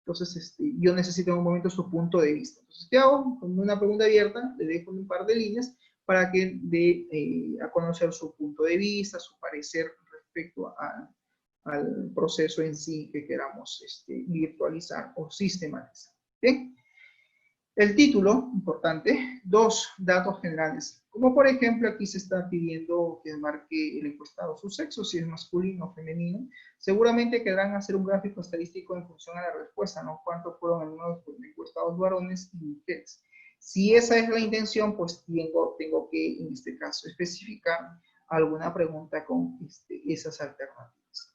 Entonces, yo necesito en un momento su punto de vista. Entonces, ¿qué hago? Con una pregunta abierta, le dejo un par de líneas para que dé a conocer su punto de vista, su parecer respecto al proceso en sí que queramos virtualizar o sistematizar. ¿Bien? El título, importante, 2 datos generales. Como por ejemplo, aquí se está pidiendo que marque el encuestado su sexo, si es masculino o femenino. Seguramente querrán hacer un gráfico estadístico en función a la respuesta, ¿no? ¿Cuántos fueron algunos encuestados varones y mujeres? Si esa es la intención, pues tengo que, en este caso, especificar alguna pregunta con esas alternativas.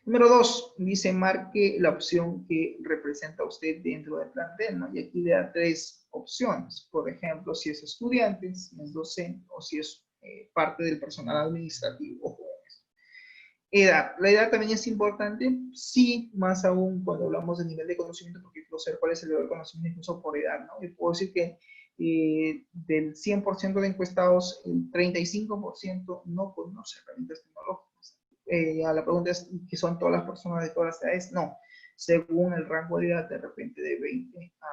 Número 2, dice marque la opción que representa a usted dentro del plantel, ¿no? Y aquí le da 3 opciones. Por ejemplo, si es estudiante, si es docente o si es parte del personal administrativo o jóvenes. Edad. La edad también es importante, sí, más aún cuando hablamos de nivel de conocimiento, porque quiero saber cuál es el nivel de conocimiento incluso por edad, ¿no? Y puedo decir que del 100% de encuestados, el 35% no conoce herramientas tecnológicas. A la pregunta es que son todas las personas de todas las edades, no, según el rango de edad, de repente de 20 a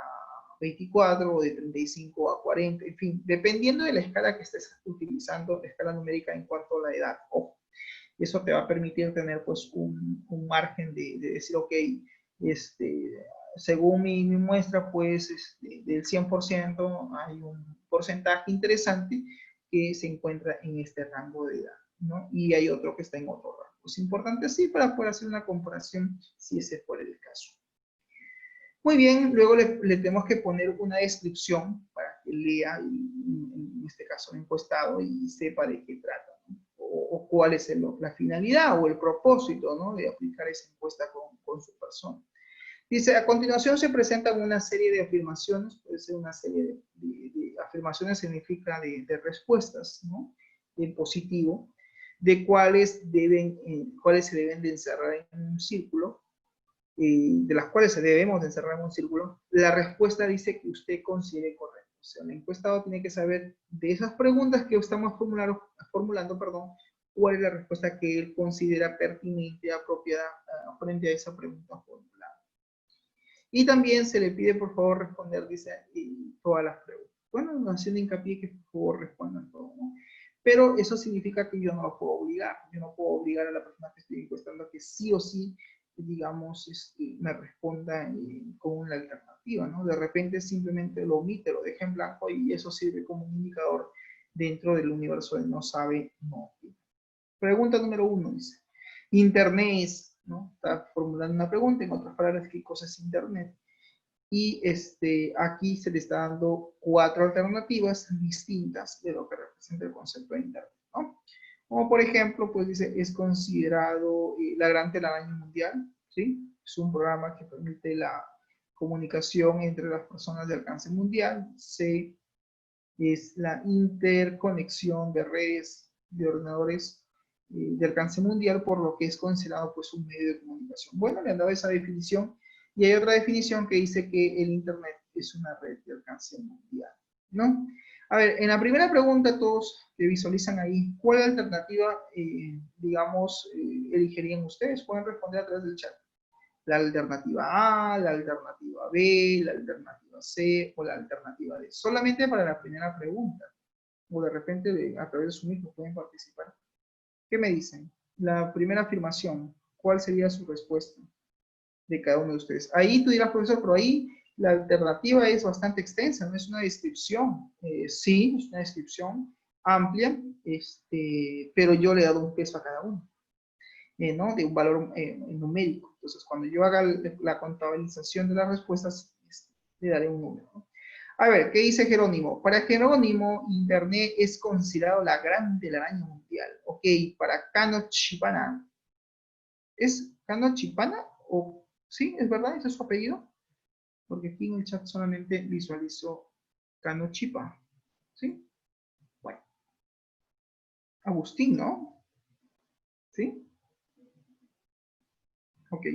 24 o de 35 a 40, en fin, dependiendo de la escala que estés utilizando, la escala numérica en cuanto a la edad, ojo. Eso te va a permitir tener pues un margen de decir, ok, según mi muestra, pues del 100% hay un porcentaje interesante que se encuentra en este rango de edad, ¿no? Y hay otro que está en otro rango. Es importante sí para poder hacer una comparación si ese fuera el caso. Muy bien, luego le tenemos que poner una descripción para que lea, en este caso, el encuestado y sepa de qué trata, ¿no? O cuál es la finalidad o el propósito, ¿no? De aplicar esa encuesta con su persona. Dice, a continuación se presentan una serie de afirmaciones, puede ser una serie de afirmaciones, significa de respuestas, ¿no? En positivo, de cuáles se deben de encerrar en un círculo, de las cuales debemos de encerrar en un círculo. La respuesta dice que usted considere correcto. O sea, el encuestado tiene que saber de esas preguntas que estamos formulando, cuál es la respuesta que él considera pertinente, apropiada frente a esa pregunta formulada. Y también se le pide, por favor, responder, dice, todas las preguntas. Bueno, haciendo hincapié que por favor respondan todo, ¿no? Pero eso significa que yo no lo puedo obligar. Yo no puedo obligar a la persona que estoy encuestando a que sí o sí, digamos, me responda con una alternativa, ¿no? De repente simplemente lo omite, lo deja en blanco y eso sirve como un indicador dentro del universo de no sabe, no. Pregunta número 1 dice, Internet es, ¿no? Está formulando una pregunta, en otras palabras, ¿qué cosa es Internet? Y aquí se le está dando 4 alternativas distintas de lo que representa el concepto de Internet, ¿no? Como por ejemplo, pues dice, es considerado la gran telaraña mundial, ¿sí? Es un programa que permite la comunicación entre las personas de alcance mundial. C, es la interconexión de redes de ordenadores de alcance mundial, por lo que es considerado pues un medio de comunicación. Bueno, le han dado esa definición y hay otra definición que dice que el Internet es una red de alcance mundial, ¿no? A ver, en la primera pregunta todos que visualizan ahí, ¿cuál alternativa, digamos, elegirían ustedes? Pueden responder a través del chat. La alternativa A, la alternativa B, la alternativa C o la alternativa D. Solamente para la primera pregunta. O de repente a través de su mismo pueden participar. ¿Qué me dicen? La primera afirmación, ¿cuál sería su respuesta de cada uno de ustedes? Ahí tú dirás, profesor, pero ahí la alternativa es bastante extensa, no es una descripción. Sí, es una descripción amplia, pero yo le he dado un peso a cada uno. ¿No? De un valor numérico. Entonces, cuando yo haga la contabilización de las respuestas, le daré un número, ¿no? A ver, ¿qué dice Jerónimo? Para Jerónimo, Internet es considerado la gran telaraña mundial. Ok, para Cano Chipana. ¿Es Cano Chipana? ¿O sí? ¿Es verdad? ¿Ese es su apellido? Porque aquí en el chat solamente visualizó Cano Chipa. ¿Sí? Bueno. Agustín, ¿no? ¿Sí? Ok.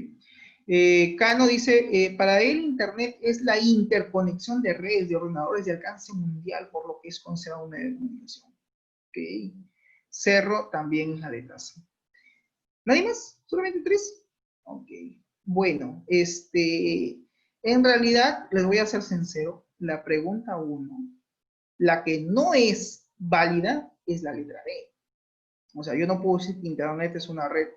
Cano dice, para él Internet es la interconexión de redes de ordenadores de alcance mundial, por lo que es considerado un medio de comunicación. Ok. Cerro también es la letra C. ¿Nadie más? ¿Solamente 3? Ok. Bueno, en realidad, les voy a ser sincero, la pregunta 1, la que no es válida es la letra D. O sea, yo no puedo decir que Internet es una red.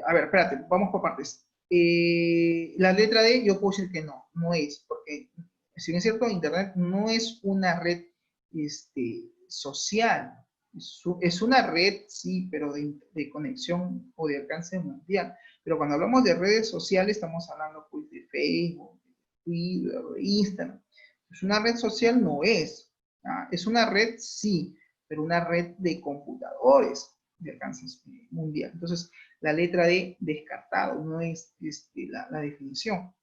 A ver, espérate, vamos por partes. La letra D, yo puedo decir que no, no es, porque si bien es cierto, Internet no es una red social. Es una red, sí, pero de conexión o de alcance mundial. Pero cuando hablamos de redes sociales, estamos hablando pues, de Facebook, de Twitter, de Instagram. Pues una red social no es. Es una red, sí, pero una red de computadores de alcance mundial. Entonces, la letra D, descartado, no es la definición.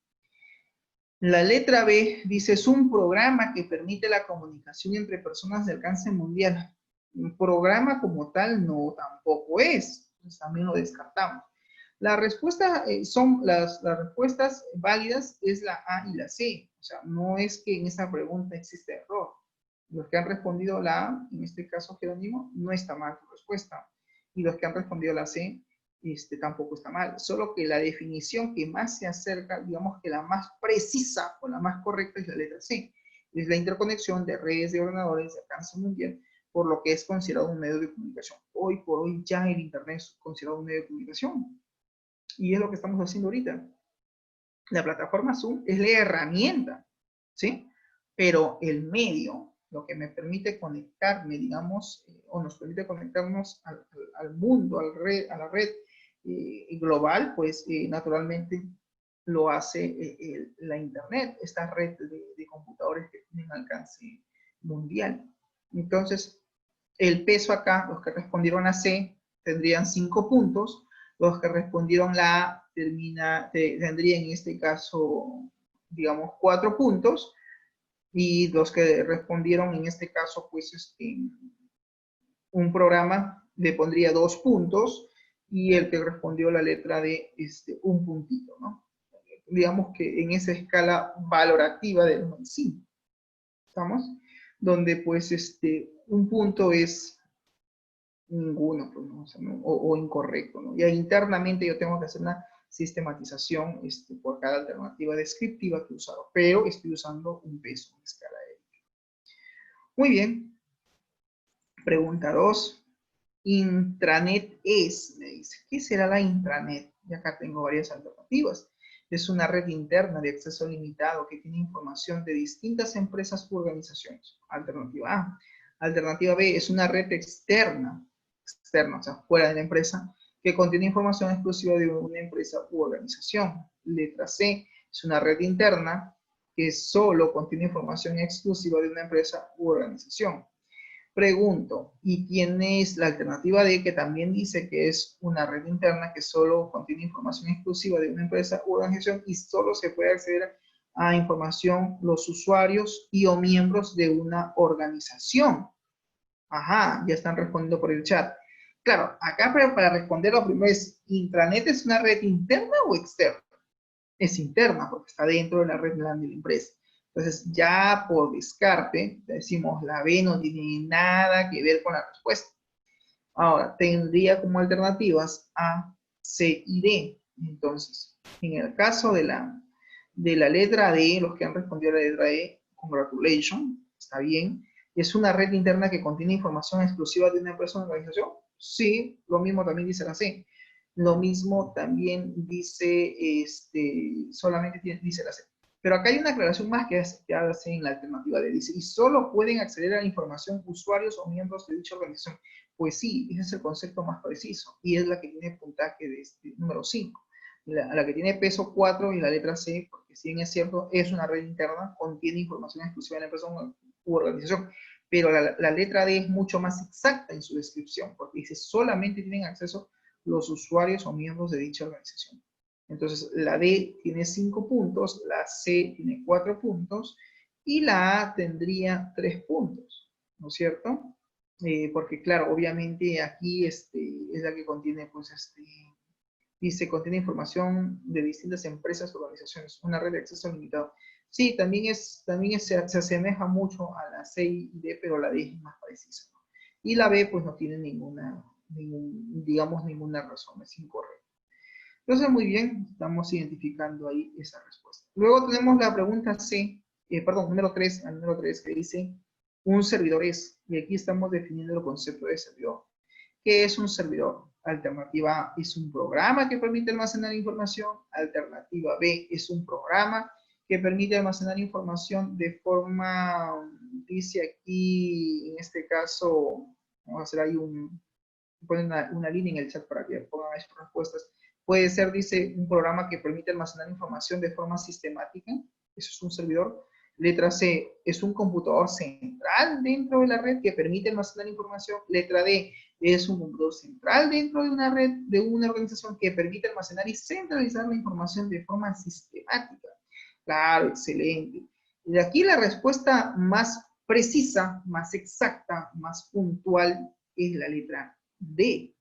La letra B dice, es un programa que permite la comunicación entre personas de alcance mundial. Un programa como tal no tampoco es, entonces también lo descartamos. La respuesta las respuestas válidas es la A y la C. O sea, no es que en esa pregunta existe error. Los que han respondido la A, en este caso Jerónimo, no está mal su respuesta. Y los que han respondido la C, tampoco está mal. Solo que la definición que más se acerca, digamos que la más precisa o la más correcta es la letra C. Es la interconexión de redes de ordenadores de alcance mundial, por lo que es considerado un medio de comunicación. Hoy por hoy ya el Internet es considerado un medio de comunicación. Y es lo que estamos haciendo ahorita. La plataforma Zoom es la herramienta, ¿sí? Pero el medio, lo que me permite conectarme, digamos, o nos permite conectarnos al mundo, a la red global, pues naturalmente lo hace la Internet, esta red de computadores que tienen alcance mundial. Entonces, el peso acá, los que respondieron a C, tendrían 5 puntos, los que respondieron la A tendrían en este caso, digamos, 4 puntos, y los que respondieron en este caso, pues, un programa le pondría 2 puntos, y el que respondió la letra D, 1 puntito, ¿no? Digamos que en esa escala valorativa del 5, ¿estamos? Donde, pues, 1 punto es ninguno, pues, ¿no? O, sea, ¿no? O incorrecto, ¿no? Y ahí internamente yo tengo que hacer una sistematización por cada alternativa descriptiva que he usado, pero estoy usando un peso en escala de. Muy bien. Pregunta 2. Intranet es, me dice. ¿Qué será la intranet? Y acá tengo varias alternativas. Es una red interna de acceso limitado que tiene información de distintas empresas u organizaciones. Alternativa A. Alternativa B, es una red externa, o sea, fuera de la empresa, que contiene información exclusiva de una empresa u organización. Letra C, es una red interna que solo contiene información exclusiva de una empresa u organización. Pregunto, ¿y tienes la alternativa D, que también dice que es una red interna que solo contiene información exclusiva de una empresa u organización y solo se puede acceder a información los usuarios y o miembros de una organización? Ajá, ya están respondiendo por el chat. Claro, acá para responder lo primero es, ¿intranet es una red interna o externa? Es interna porque está dentro de la red LAN de la empresa. Entonces, ya por descarte, decimos la B no tiene nada que ver con la respuesta. Ahora, tendría como alternativas A, C y D. Entonces, en el caso de la letra D, los que han respondido a la letra D, congratulations, está bien. ¿Es una red interna que contiene información exclusiva de una empresa o organización? Sí, lo mismo también dice la C. Lo mismo también dice, solamente dice la C. Pero acá hay una aclaración más que hace en la alternativa D. Dice, y solo pueden acceder a la información usuarios o miembros de dicha organización. Pues sí, ese es el concepto más preciso. Y es la que tiene puntaje de número 5. La que tiene peso 4 y la letra C, porque si bien es cierto, es una red interna, contiene información exclusiva de la empresa u organización. Pero la letra D es mucho más exacta en su descripción, porque dice solamente tienen acceso los usuarios o miembros de dicha organización. Entonces, la D tiene 5 puntos, la C tiene 4 puntos y la A tendría 3 puntos, ¿no es cierto? Porque, claro, obviamente aquí es la que contiene, pues, dice, contiene información de distintas empresas o organizaciones, una red de acceso limitado. Sí, se asemeja mucho a la C y D, pero la D es más precisa, ¿no? Y la B, pues, no tiene digamos, ninguna razón, es incorrecta. Entonces, muy bien, estamos identificando ahí esa respuesta. Luego tenemos la pregunta C, número 3, al número 3, que dice, un servidor es, y aquí estamos definiendo el concepto de servidor. ¿Qué es un servidor? Alternativa A, es un programa que permite almacenar información. Alternativa B, es un programa que permite almacenar información de forma, dice aquí, en este caso, vamos a hacer ahí ponen una línea en el chat para que pongan ahí sus respuestas. Puede ser, dice, un programa que permite almacenar información de forma sistemática. Eso es un servidor. Letra C, es un computador central dentro de la red que permite almacenar información. Letra D, es un computador central dentro de una red, de una organización que permite almacenar y centralizar la información de forma sistemática. Claro, excelente. Y aquí la respuesta más precisa, más exacta, más puntual es la letra D,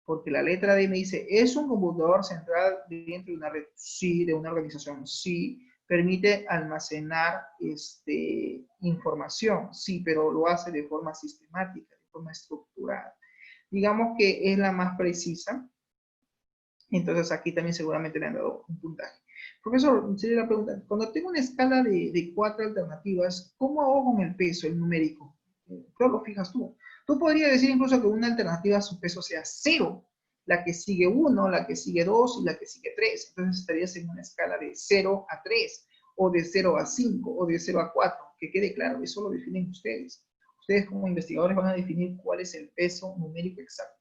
porque la letra D me dice, ¿es un computador central dentro de una red? Sí, de una organización, sí. Permite almacenar información, sí, pero lo hace de forma sistemática, de forma estructurada. Digamos que es la más precisa, entonces aquí también seguramente le han dado un puntaje. Profesor, sería la pregunta, cuando tengo una escala de 4 alternativas, ¿cómo hago con el peso, el numérico? ¿Cómo lo fijas tú? Tú podrías decir incluso que una alternativa su peso sea 0, la que sigue 1, la que sigue 2 y la que sigue 3. Entonces estarías en una escala de 0 a 3, o de 0 a 5, o de 0 a 4. Que quede claro, eso lo definen ustedes. Ustedes como investigadores van a definir cuál es el peso numérico exacto.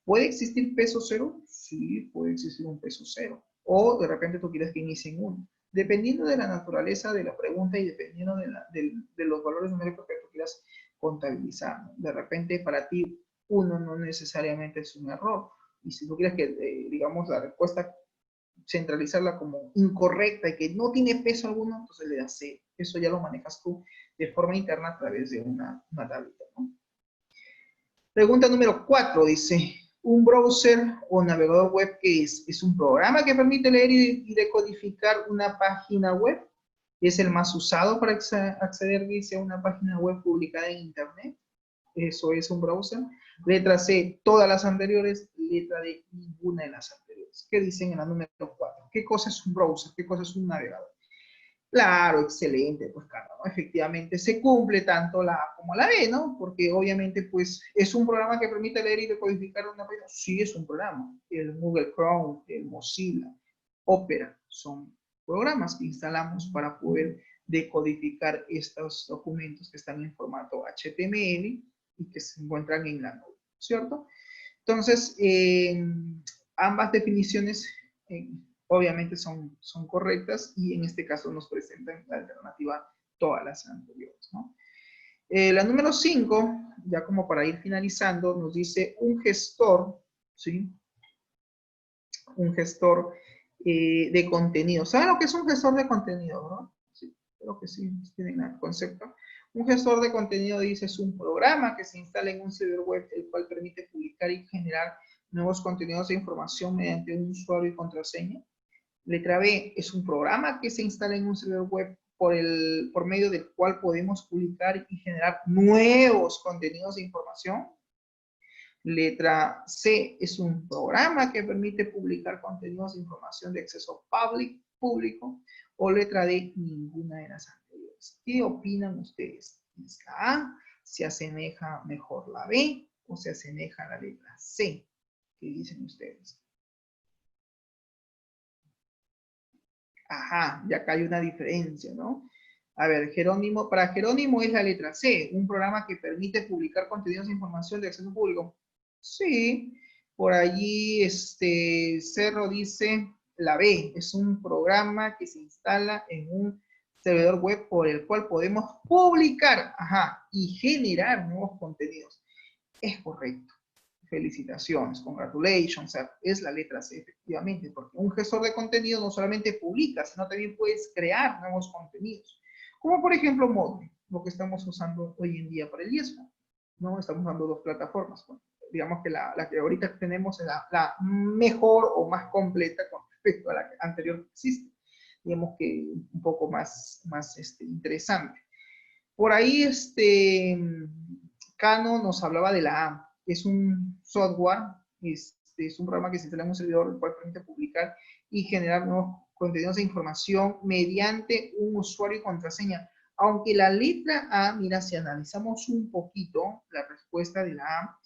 ¿Puede existir peso 0? Sí, puede existir un peso 0. O de repente tú quieres que inicie en 1. Dependiendo de la naturaleza de la pregunta y dependiendo de los valores numéricos que tú quieras contabilizar, ¿no? De repente para ti 1 no necesariamente es un error. Y si tú quieres que, digamos, la respuesta centralizarla como incorrecta y que no tiene peso alguno, entonces le das 0. Eso ya lo manejas tú de forma interna a través de una tablita, ¿no? Pregunta número 4 dice, un browser o navegador web, ¿qué es? Es un programa que permite leer y decodificar una página web. Es el más usado para acceder, dice, a una página web publicada en internet. Eso es un browser. Letra C, todas las anteriores. Letra D, ninguna de las anteriores. ¿Qué dicen en la número 4? ¿Qué cosa es un browser? ¿Qué cosa es un navegador? Claro, excelente, pues claro, ¿no? Efectivamente se cumple tanto la A como la B, ¿no? Porque obviamente, pues, ¿es un programa que permite leer y decodificar una página? Sí, es un programa. El Google Chrome, el Mozilla, Opera, son programas que instalamos para poder decodificar estos documentos que están en formato HTML y que se encuentran en la nube, ¿cierto? Entonces, ambas definiciones, obviamente son correctas y en este caso nos presentan la alternativa todas las anteriores, ¿no? La número 5, ya como para ir finalizando, nos dice un gestor, ¿sí? Un gestor de contenido. ¿Saben lo que es un gestor de contenido, verdad? Sí, creo que sí, tienen el concepto. Un gestor de contenido, dice, es un programa que se instala en un servidor web, el cual permite publicar y generar nuevos contenidos de información mediante un usuario y contraseña. Letra B, es un programa que se instala en un servidor web por medio del cual podemos publicar y generar nuevos contenidos de información. Letra C, es un programa que permite publicar contenidos de información de acceso público. O letra D, ninguna de las anteriores. ¿Qué opinan ustedes? ¿Es la A? ¿Se asemeja mejor la B? ¿O se asemeja a la letra C? ¿Qué dicen ustedes? Ajá, ya acá hay una diferencia, ¿no? A ver, Jerónimo, para Jerónimo es la letra C, un programa que permite publicar contenidos de información de acceso público. Sí, por allí Cerro dice la B, es un programa que se instala en un servidor web por el cual podemos publicar, ajá, y generar nuevos contenidos. Es correcto. Felicitaciones, congratulations, es la letra C, efectivamente, porque un gestor de contenido no solamente publica, sino también puedes crear nuevos contenidos, como por ejemplo Moodle, lo que estamos usando hoy en día para el IESMA, ¿no? Estamos usando dos plataformas, ¿no? Digamos que la que ahorita tenemos es la mejor o más completa con respecto a la anterior que existe, digamos que un poco más interesante. Por ahí, Cano nos hablaba de la A. Es un software, es un programa que se instala en un servidor, el cual permite publicar y generar nuevos contenidos de información mediante un usuario y contraseña. Aunque la letra A, mira, si analizamos un poquito la respuesta de la A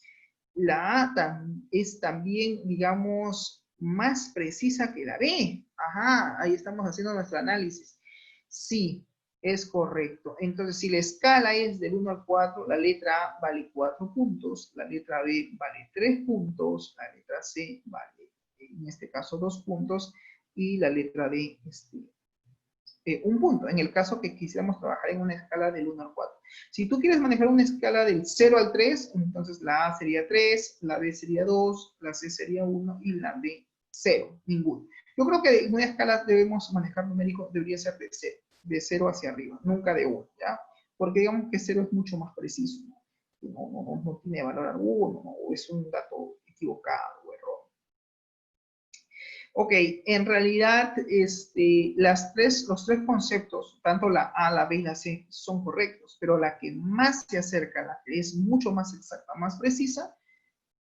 es también, digamos, más precisa que la B. Ajá, ahí estamos haciendo nuestro análisis. Sí, es correcto. Entonces, si la escala es del 1 al 4, la letra A vale 4 puntos, la letra B vale 3 puntos, la letra C vale, en este caso, 2 puntos, y la letra D, 1 punto, en el caso que quisiéramos trabajar en una escala del 1 al 4. Si tú quieres manejar una escala del 0 al 3, entonces la A sería 3, la B sería 2, la C sería 1 y la D 0, ninguno. Yo creo que en una escala debemos manejar numérico, debería ser de 0 hacia arriba, nunca de 1, ¿ya? Porque digamos que 0 es mucho más preciso, ¿no? No tiene valor alguno, ¿no? O es un dato equivocado o error. Ok, en realidad los tres conceptos, tanto la A, la B y la C, son correctos, pero la que más se acerca, la que es mucho más exacta, más precisa,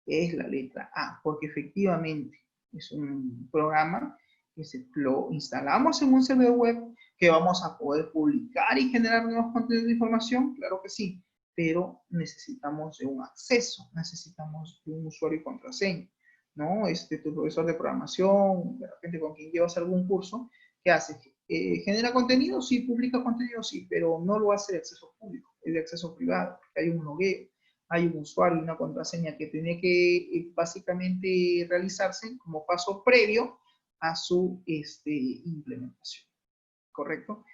es la letra A, porque efectivamente es un programa que lo instalamos en un servidor web, que vamos a poder publicar y generar nuevos contenidos de información, claro que sí, pero necesitamos de un acceso, necesitamos de un usuario y contraseña. ¿No? Tu profesor de programación, de repente con quien llevas algún curso, ¿qué hace? ¿Genera contenido? Sí, publica contenido, sí, pero no lo hace de acceso público, es de acceso privado, porque hay un logueo, hay un usuario y una contraseña que tiene que básicamente realizarse como paso previo a su implementación, ¿correcto?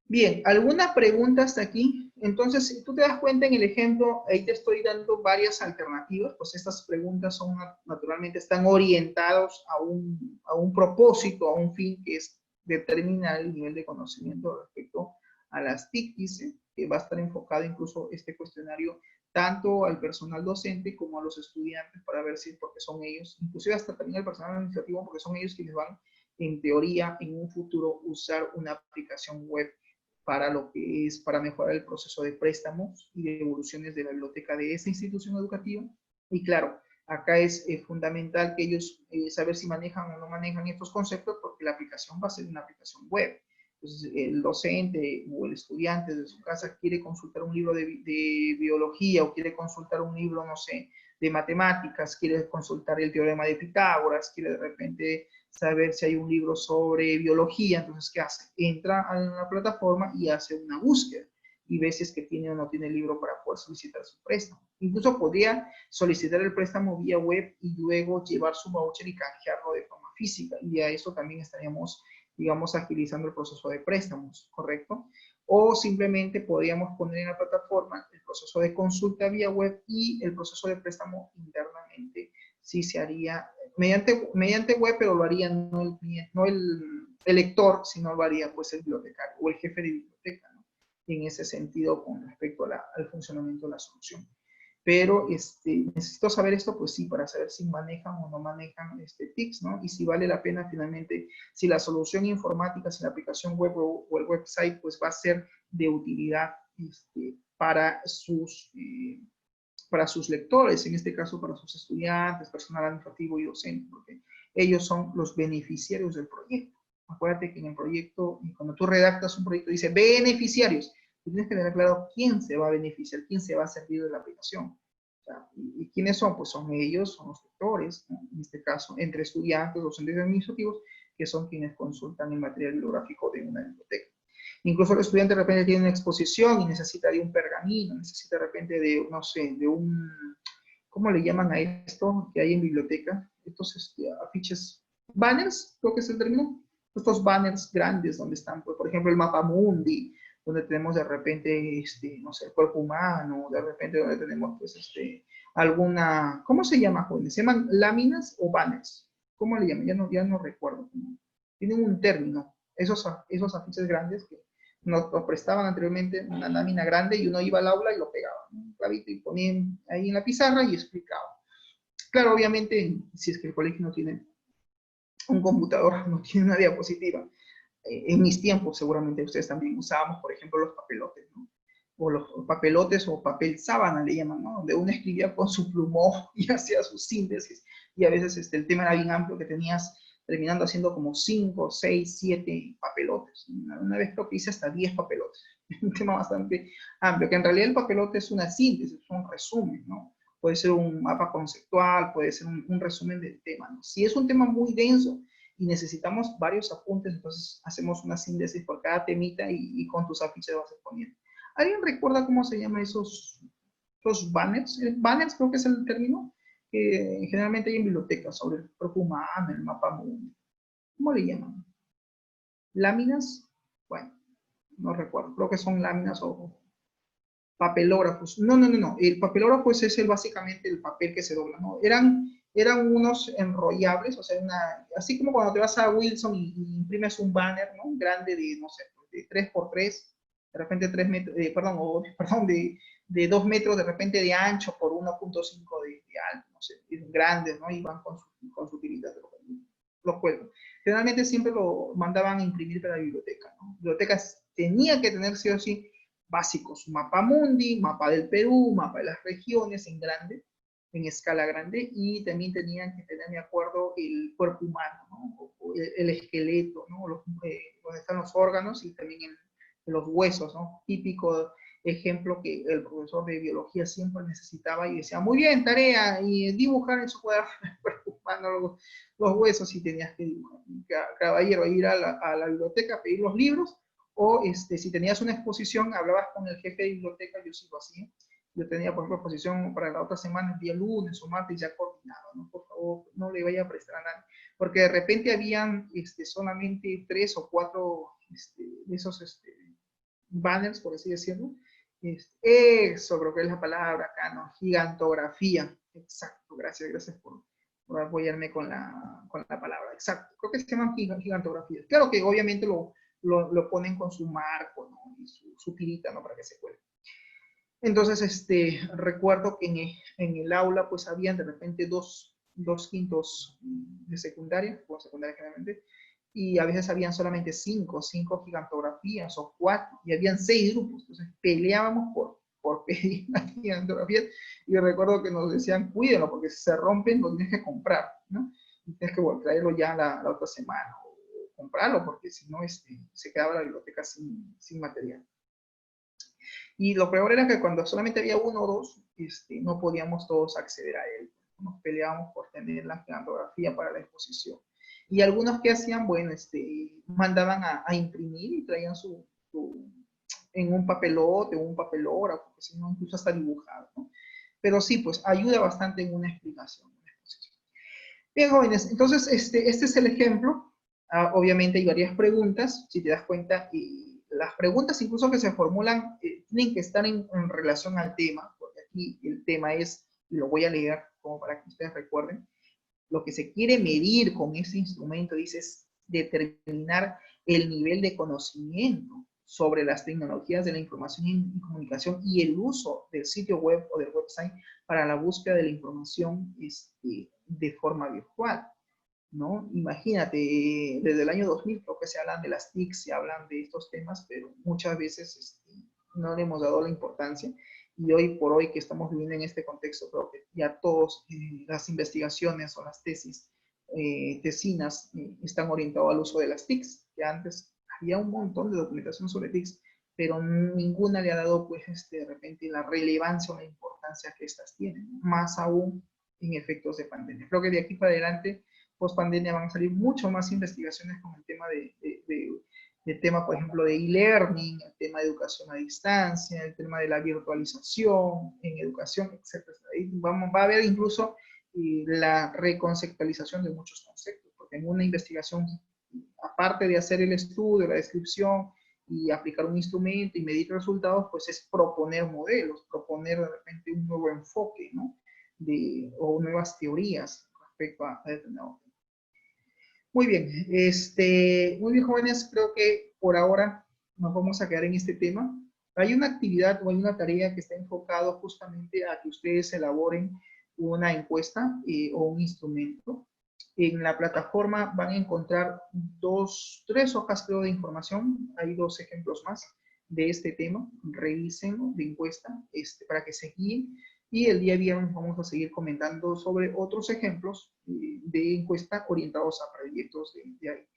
Bien, ¿alguna pregunta hasta aquí? Entonces, si tú te das cuenta en el ejemplo, ahí te estoy dando varias alternativas, pues estas preguntas son, naturalmente, están orientados a un propósito, a un fin que es determinar el nivel de conocimiento respecto a las TIC, dice, que va a estar enfocado incluso este cuestionario tanto al personal docente como a los estudiantes para ver si, porque son ellos, inclusive hasta también al personal administrativo, porque son ellos quienes van, en teoría, en un futuro, usar una aplicación web para lo que es para mejorar el proceso de préstamos y de devoluciones de la biblioteca de esa institución educativa. Y claro, acá es fundamental que ellos saber si manejan o no manejan estos conceptos, porque la aplicación va a ser una aplicación web. Entonces, el docente o el estudiante de su casa quiere consultar un libro de biología o quiere consultar un libro, no sé, de matemáticas, quiere consultar el teorema de Pitágoras, quiere de repente saber si hay un libro sobre biología, entonces, ¿qué hace? Entra a la plataforma y hace una búsqueda. y ve si es que tiene o no tiene el libro para poder solicitar su préstamo. Incluso podría solicitar el préstamo vía web y luego llevar su voucher y canjearlo de forma física, y a eso también estaríamos, digamos, agilizando el proceso de préstamos, ¿correcto? O simplemente podríamos poner en la plataforma el proceso de consulta vía web y el proceso de préstamo internamente, sí se haría mediante web, pero lo haría no el lector, sino lo haría pues el bibliotecario o el jefe de biblioteca, ¿no? En ese sentido con respecto a al funcionamiento de la solución. Pero necesito saber esto, pues sí, para saber si manejan o no manejan TICs, ¿no? Y si vale la pena finalmente, si la solución informática, si la aplicación web o el website, pues va a ser de utilidad para sus lectores, en este caso para sus estudiantes, personal administrativo y docente, porque ellos son los beneficiarios del proyecto. Acuérdate que en el proyecto, cuando tú redactas un proyecto, dice beneficiarios. Tú tienes que tener claro quién se va a beneficiar, quién se va a servir de la aplicación. O sea, ¿y quiénes son? Pues son ellos, son los lectores, ¿no? En este caso, entre estudiantes, docentes administrativos, que son quienes consultan el material bibliográfico de una biblioteca. Incluso el estudiante de repente tiene una exposición y necesita de un pergamino, necesita de repente de, no sé, de un, ¿cómo le llaman a esto que hay en biblioteca? Estos afiches, banners, creo que es el término. Estos banners grandes donde están, pues, por ejemplo, el mapa mundi, donde tenemos de repente, no sé, el cuerpo humano, de repente donde tenemos, pues, alguna, ¿cómo se llama, jóvenes? ¿Se llaman láminas o banners? ¿Cómo le llaman? Ya no recuerdo. Tienen un término, esos afiches grandes que nos prestaban anteriormente una lámina grande y uno iba al aula y lo pegaba, ¿no? Un clavito y ponían ahí en la pizarra y explicaba. Claro, obviamente, si es que el colegio no tiene un computador, no tiene una diapositiva, en mis tiempos seguramente ustedes también usábamos, por ejemplo, los papelotes, ¿no? O los papelotes o papel sábana le llaman, ¿no? Donde uno escribía con su plumón y hacía sus síntesis, y a veces el tema era bien amplio que tenías terminando haciendo como 5, 6, 7 papelotes. Una vez creo que hice hasta 10 papelotes. Un tema bastante amplio, que en realidad el papelote es una síntesis, es un resumen, ¿no? Puede ser un mapa conceptual, puede ser un resumen del tema, ¿no? Si es un tema muy denso y necesitamos varios apuntes, entonces hacemos una síntesis por cada temita y con tus afiches vas exponiendo. ¿Alguien recuerda cómo se llaman esos banners? Banners creo que es el término que generalmente hay en bibliotecas sobre el cuerpo humano, el mapa mundo. ¿Cómo le llaman? ¿Láminas? Bueno, no recuerdo. Creo que son láminas o papelógrafos. No. El papelógrafo es básicamente el papel que se dobla, ¿no? Eran unos enrollables, o sea, así como cuando te vas a Wilson y imprimes un banner, ¿no? Grande de, no sé, de 3x3, de repente 3 metros, perdón, de 2 metros de repente de ancho por 1.5 de alto, no sé, grandes, ¿no? Y van con su tirita, lo cuelgan. Generalmente siempre lo mandaban a imprimir para la biblioteca, ¿no? Bibliotecas tenía que tener sí o sí básicos, mapa mundi, mapa del Perú, mapa de las regiones en grande, en escala grande, y también tenían que tener, me acuerdo, el cuerpo humano, ¿no? El esqueleto, ¿no? Donde están los órganos y también en los huesos, ¿no? Típico ejemplo que el profesor de biología siempre necesitaba y decía, muy bien, tarea, y dibujar en su cuaderno el cuerpo humano, los huesos, y tenías que dibujar. Caballero, ir a la biblioteca a pedir los libros, o si tenías una exposición, hablabas con el jefe de biblioteca, yo sigo así. Yo tenía, por ejemplo, exposición para la otra semana, el día lunes o martes, ya coordinado, ¿no? Por favor, no le vaya a prestar a nadie. Porque de repente habían solamente 3 o 4 de esos banners, por así decirlo. Eso creo que es la palabra acá, ¿no? Gigantografía. Exacto, gracias por apoyarme con la palabra. Exacto, creo que se llaman gigantografías. Claro que obviamente lo ponen con su marco, ¿no? Y su tirita, ¿no? Para que se cuelgue. Entonces, recuerdo que en el aula, pues, habían de repente dos quintos de secundaria, o secundaria generalmente, y a veces habían solamente 5 gigantografías o 4, y habían 6 grupos. Entonces, peleábamos por pedir las gigantografías, y recuerdo que nos decían, cuídenlo, porque si se rompen, lo tienes que comprar, ¿no? Y tienes que traerlo ya la otra semana, o comprarlo, porque si no, se quedaba la biblioteca sin material. Y lo peor era que cuando solamente había 1 o 2, no podíamos todos acceder a él. Nos peleábamos por tener la gigantografía para la exposición. Y algunos que hacían, bueno, mandaban a imprimir y traían en un papelote o un papelógrafo, porque si no, incluso hasta dibujado, ¿no? Pero sí, pues ayuda bastante en una explicación. Bien, jóvenes, entonces este es el ejemplo. Obviamente hay varias preguntas, si te das cuenta, y las preguntas incluso que se formulan tienen que estar en relación al tema, porque aquí el tema es, y lo voy a leer como para que ustedes recuerden, lo que se quiere medir con este instrumento, dice, es determinar el nivel de conocimiento sobre las tecnologías de la información y comunicación y el uso del sitio web o del website para la búsqueda de la información de forma virtual, ¿no? Imagínate, desde el año 2000 creo que se hablan de las TIC, se hablan de estos temas, pero muchas veces no le hemos dado la importancia. Y hoy por hoy que estamos viviendo en este contexto, creo que ya todas las investigaciones o las tesis, tesinas, están orientadas al uso de las TICs, que antes había un montón de documentación sobre TICs, pero ninguna le ha dado, pues, de repente la relevancia o la importancia que estas tienen, más aún en efectos de pandemia. Creo que de aquí para adelante, post pandemia, van a salir mucho más investigaciones con el tema el tema, por ejemplo, de e-learning, el tema de educación a distancia, el tema de la virtualización en educación, etc. Va a haber incluso la reconceptualización de muchos conceptos, porque en una investigación, aparte de hacer el estudio, la descripción y aplicar un instrumento y medir resultados, pues es proponer modelos, proponer de repente un nuevo enfoque, ¿no? O nuevas teorías respecto a determinado tema. Muy bien, muy bien, jóvenes, creo que por ahora nos vamos a quedar en este tema. Hay una actividad o hay una tarea que está enfocado justamente a que ustedes elaboren una encuesta o un instrumento. En la plataforma van a encontrar tres hojas, creo, de información. Hay 2 ejemplos más de este tema. Revisen de encuesta para que se guíen. Y el día viernes vamos a seguir comentando sobre otros ejemplos de encuesta orientados a proyectos de IT.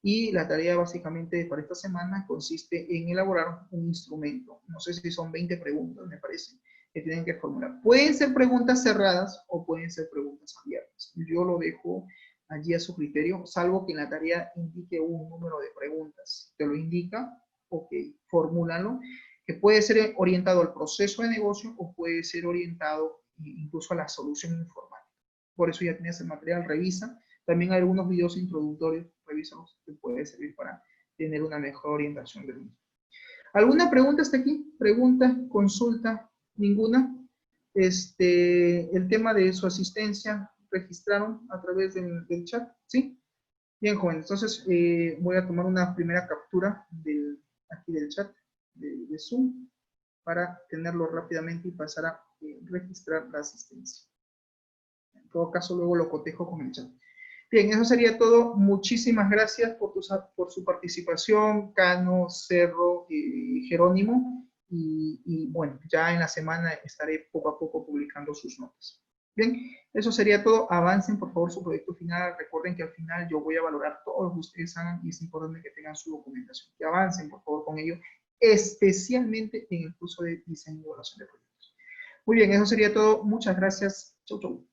Y la tarea básicamente para esta semana consiste en elaborar un instrumento. No sé si son 20 preguntas, me parece, que tienen que formular. Pueden ser preguntas cerradas o pueden ser preguntas abiertas. Yo lo dejo allí a su criterio, salvo que en la tarea indique un número de preguntas. Te lo indica, ok, formúlalo, que puede ser orientado al proceso de negocio o puede ser orientado incluso a la solución informática. Por eso ya tienes el material, revisa. También hay algunos videos introductorios, revísalos, que puede servir para tener una mejor orientación del mismo. ¿Alguna pregunta hasta aquí? ¿Pregunta? ¿Consulta? ¿Ninguna? El tema de su asistencia, ¿registraron a través del chat? ¿Sí? Bien, jóvenes. Entonces, voy a tomar una primera captura aquí del chat de Zoom para tenerlo rápidamente y pasar a registrar la asistencia. En todo caso, luego lo cotejo con el chat. Bien, eso sería todo. Muchísimas gracias por su participación, Cano, Cerro, Jerónimo. Y bueno, ya en la semana estaré poco a poco publicando sus notas. Bien, eso sería todo. Avancen, por favor, su proyecto final. Recuerden que al final yo voy a valorar todo lo que ustedes hagan y es importante que tengan su documentación. Que avancen, por favor, con ello, especialmente en el curso de diseño y evaluación de proyectos. Muy bien, eso sería todo. Muchas gracias. Chau, chau.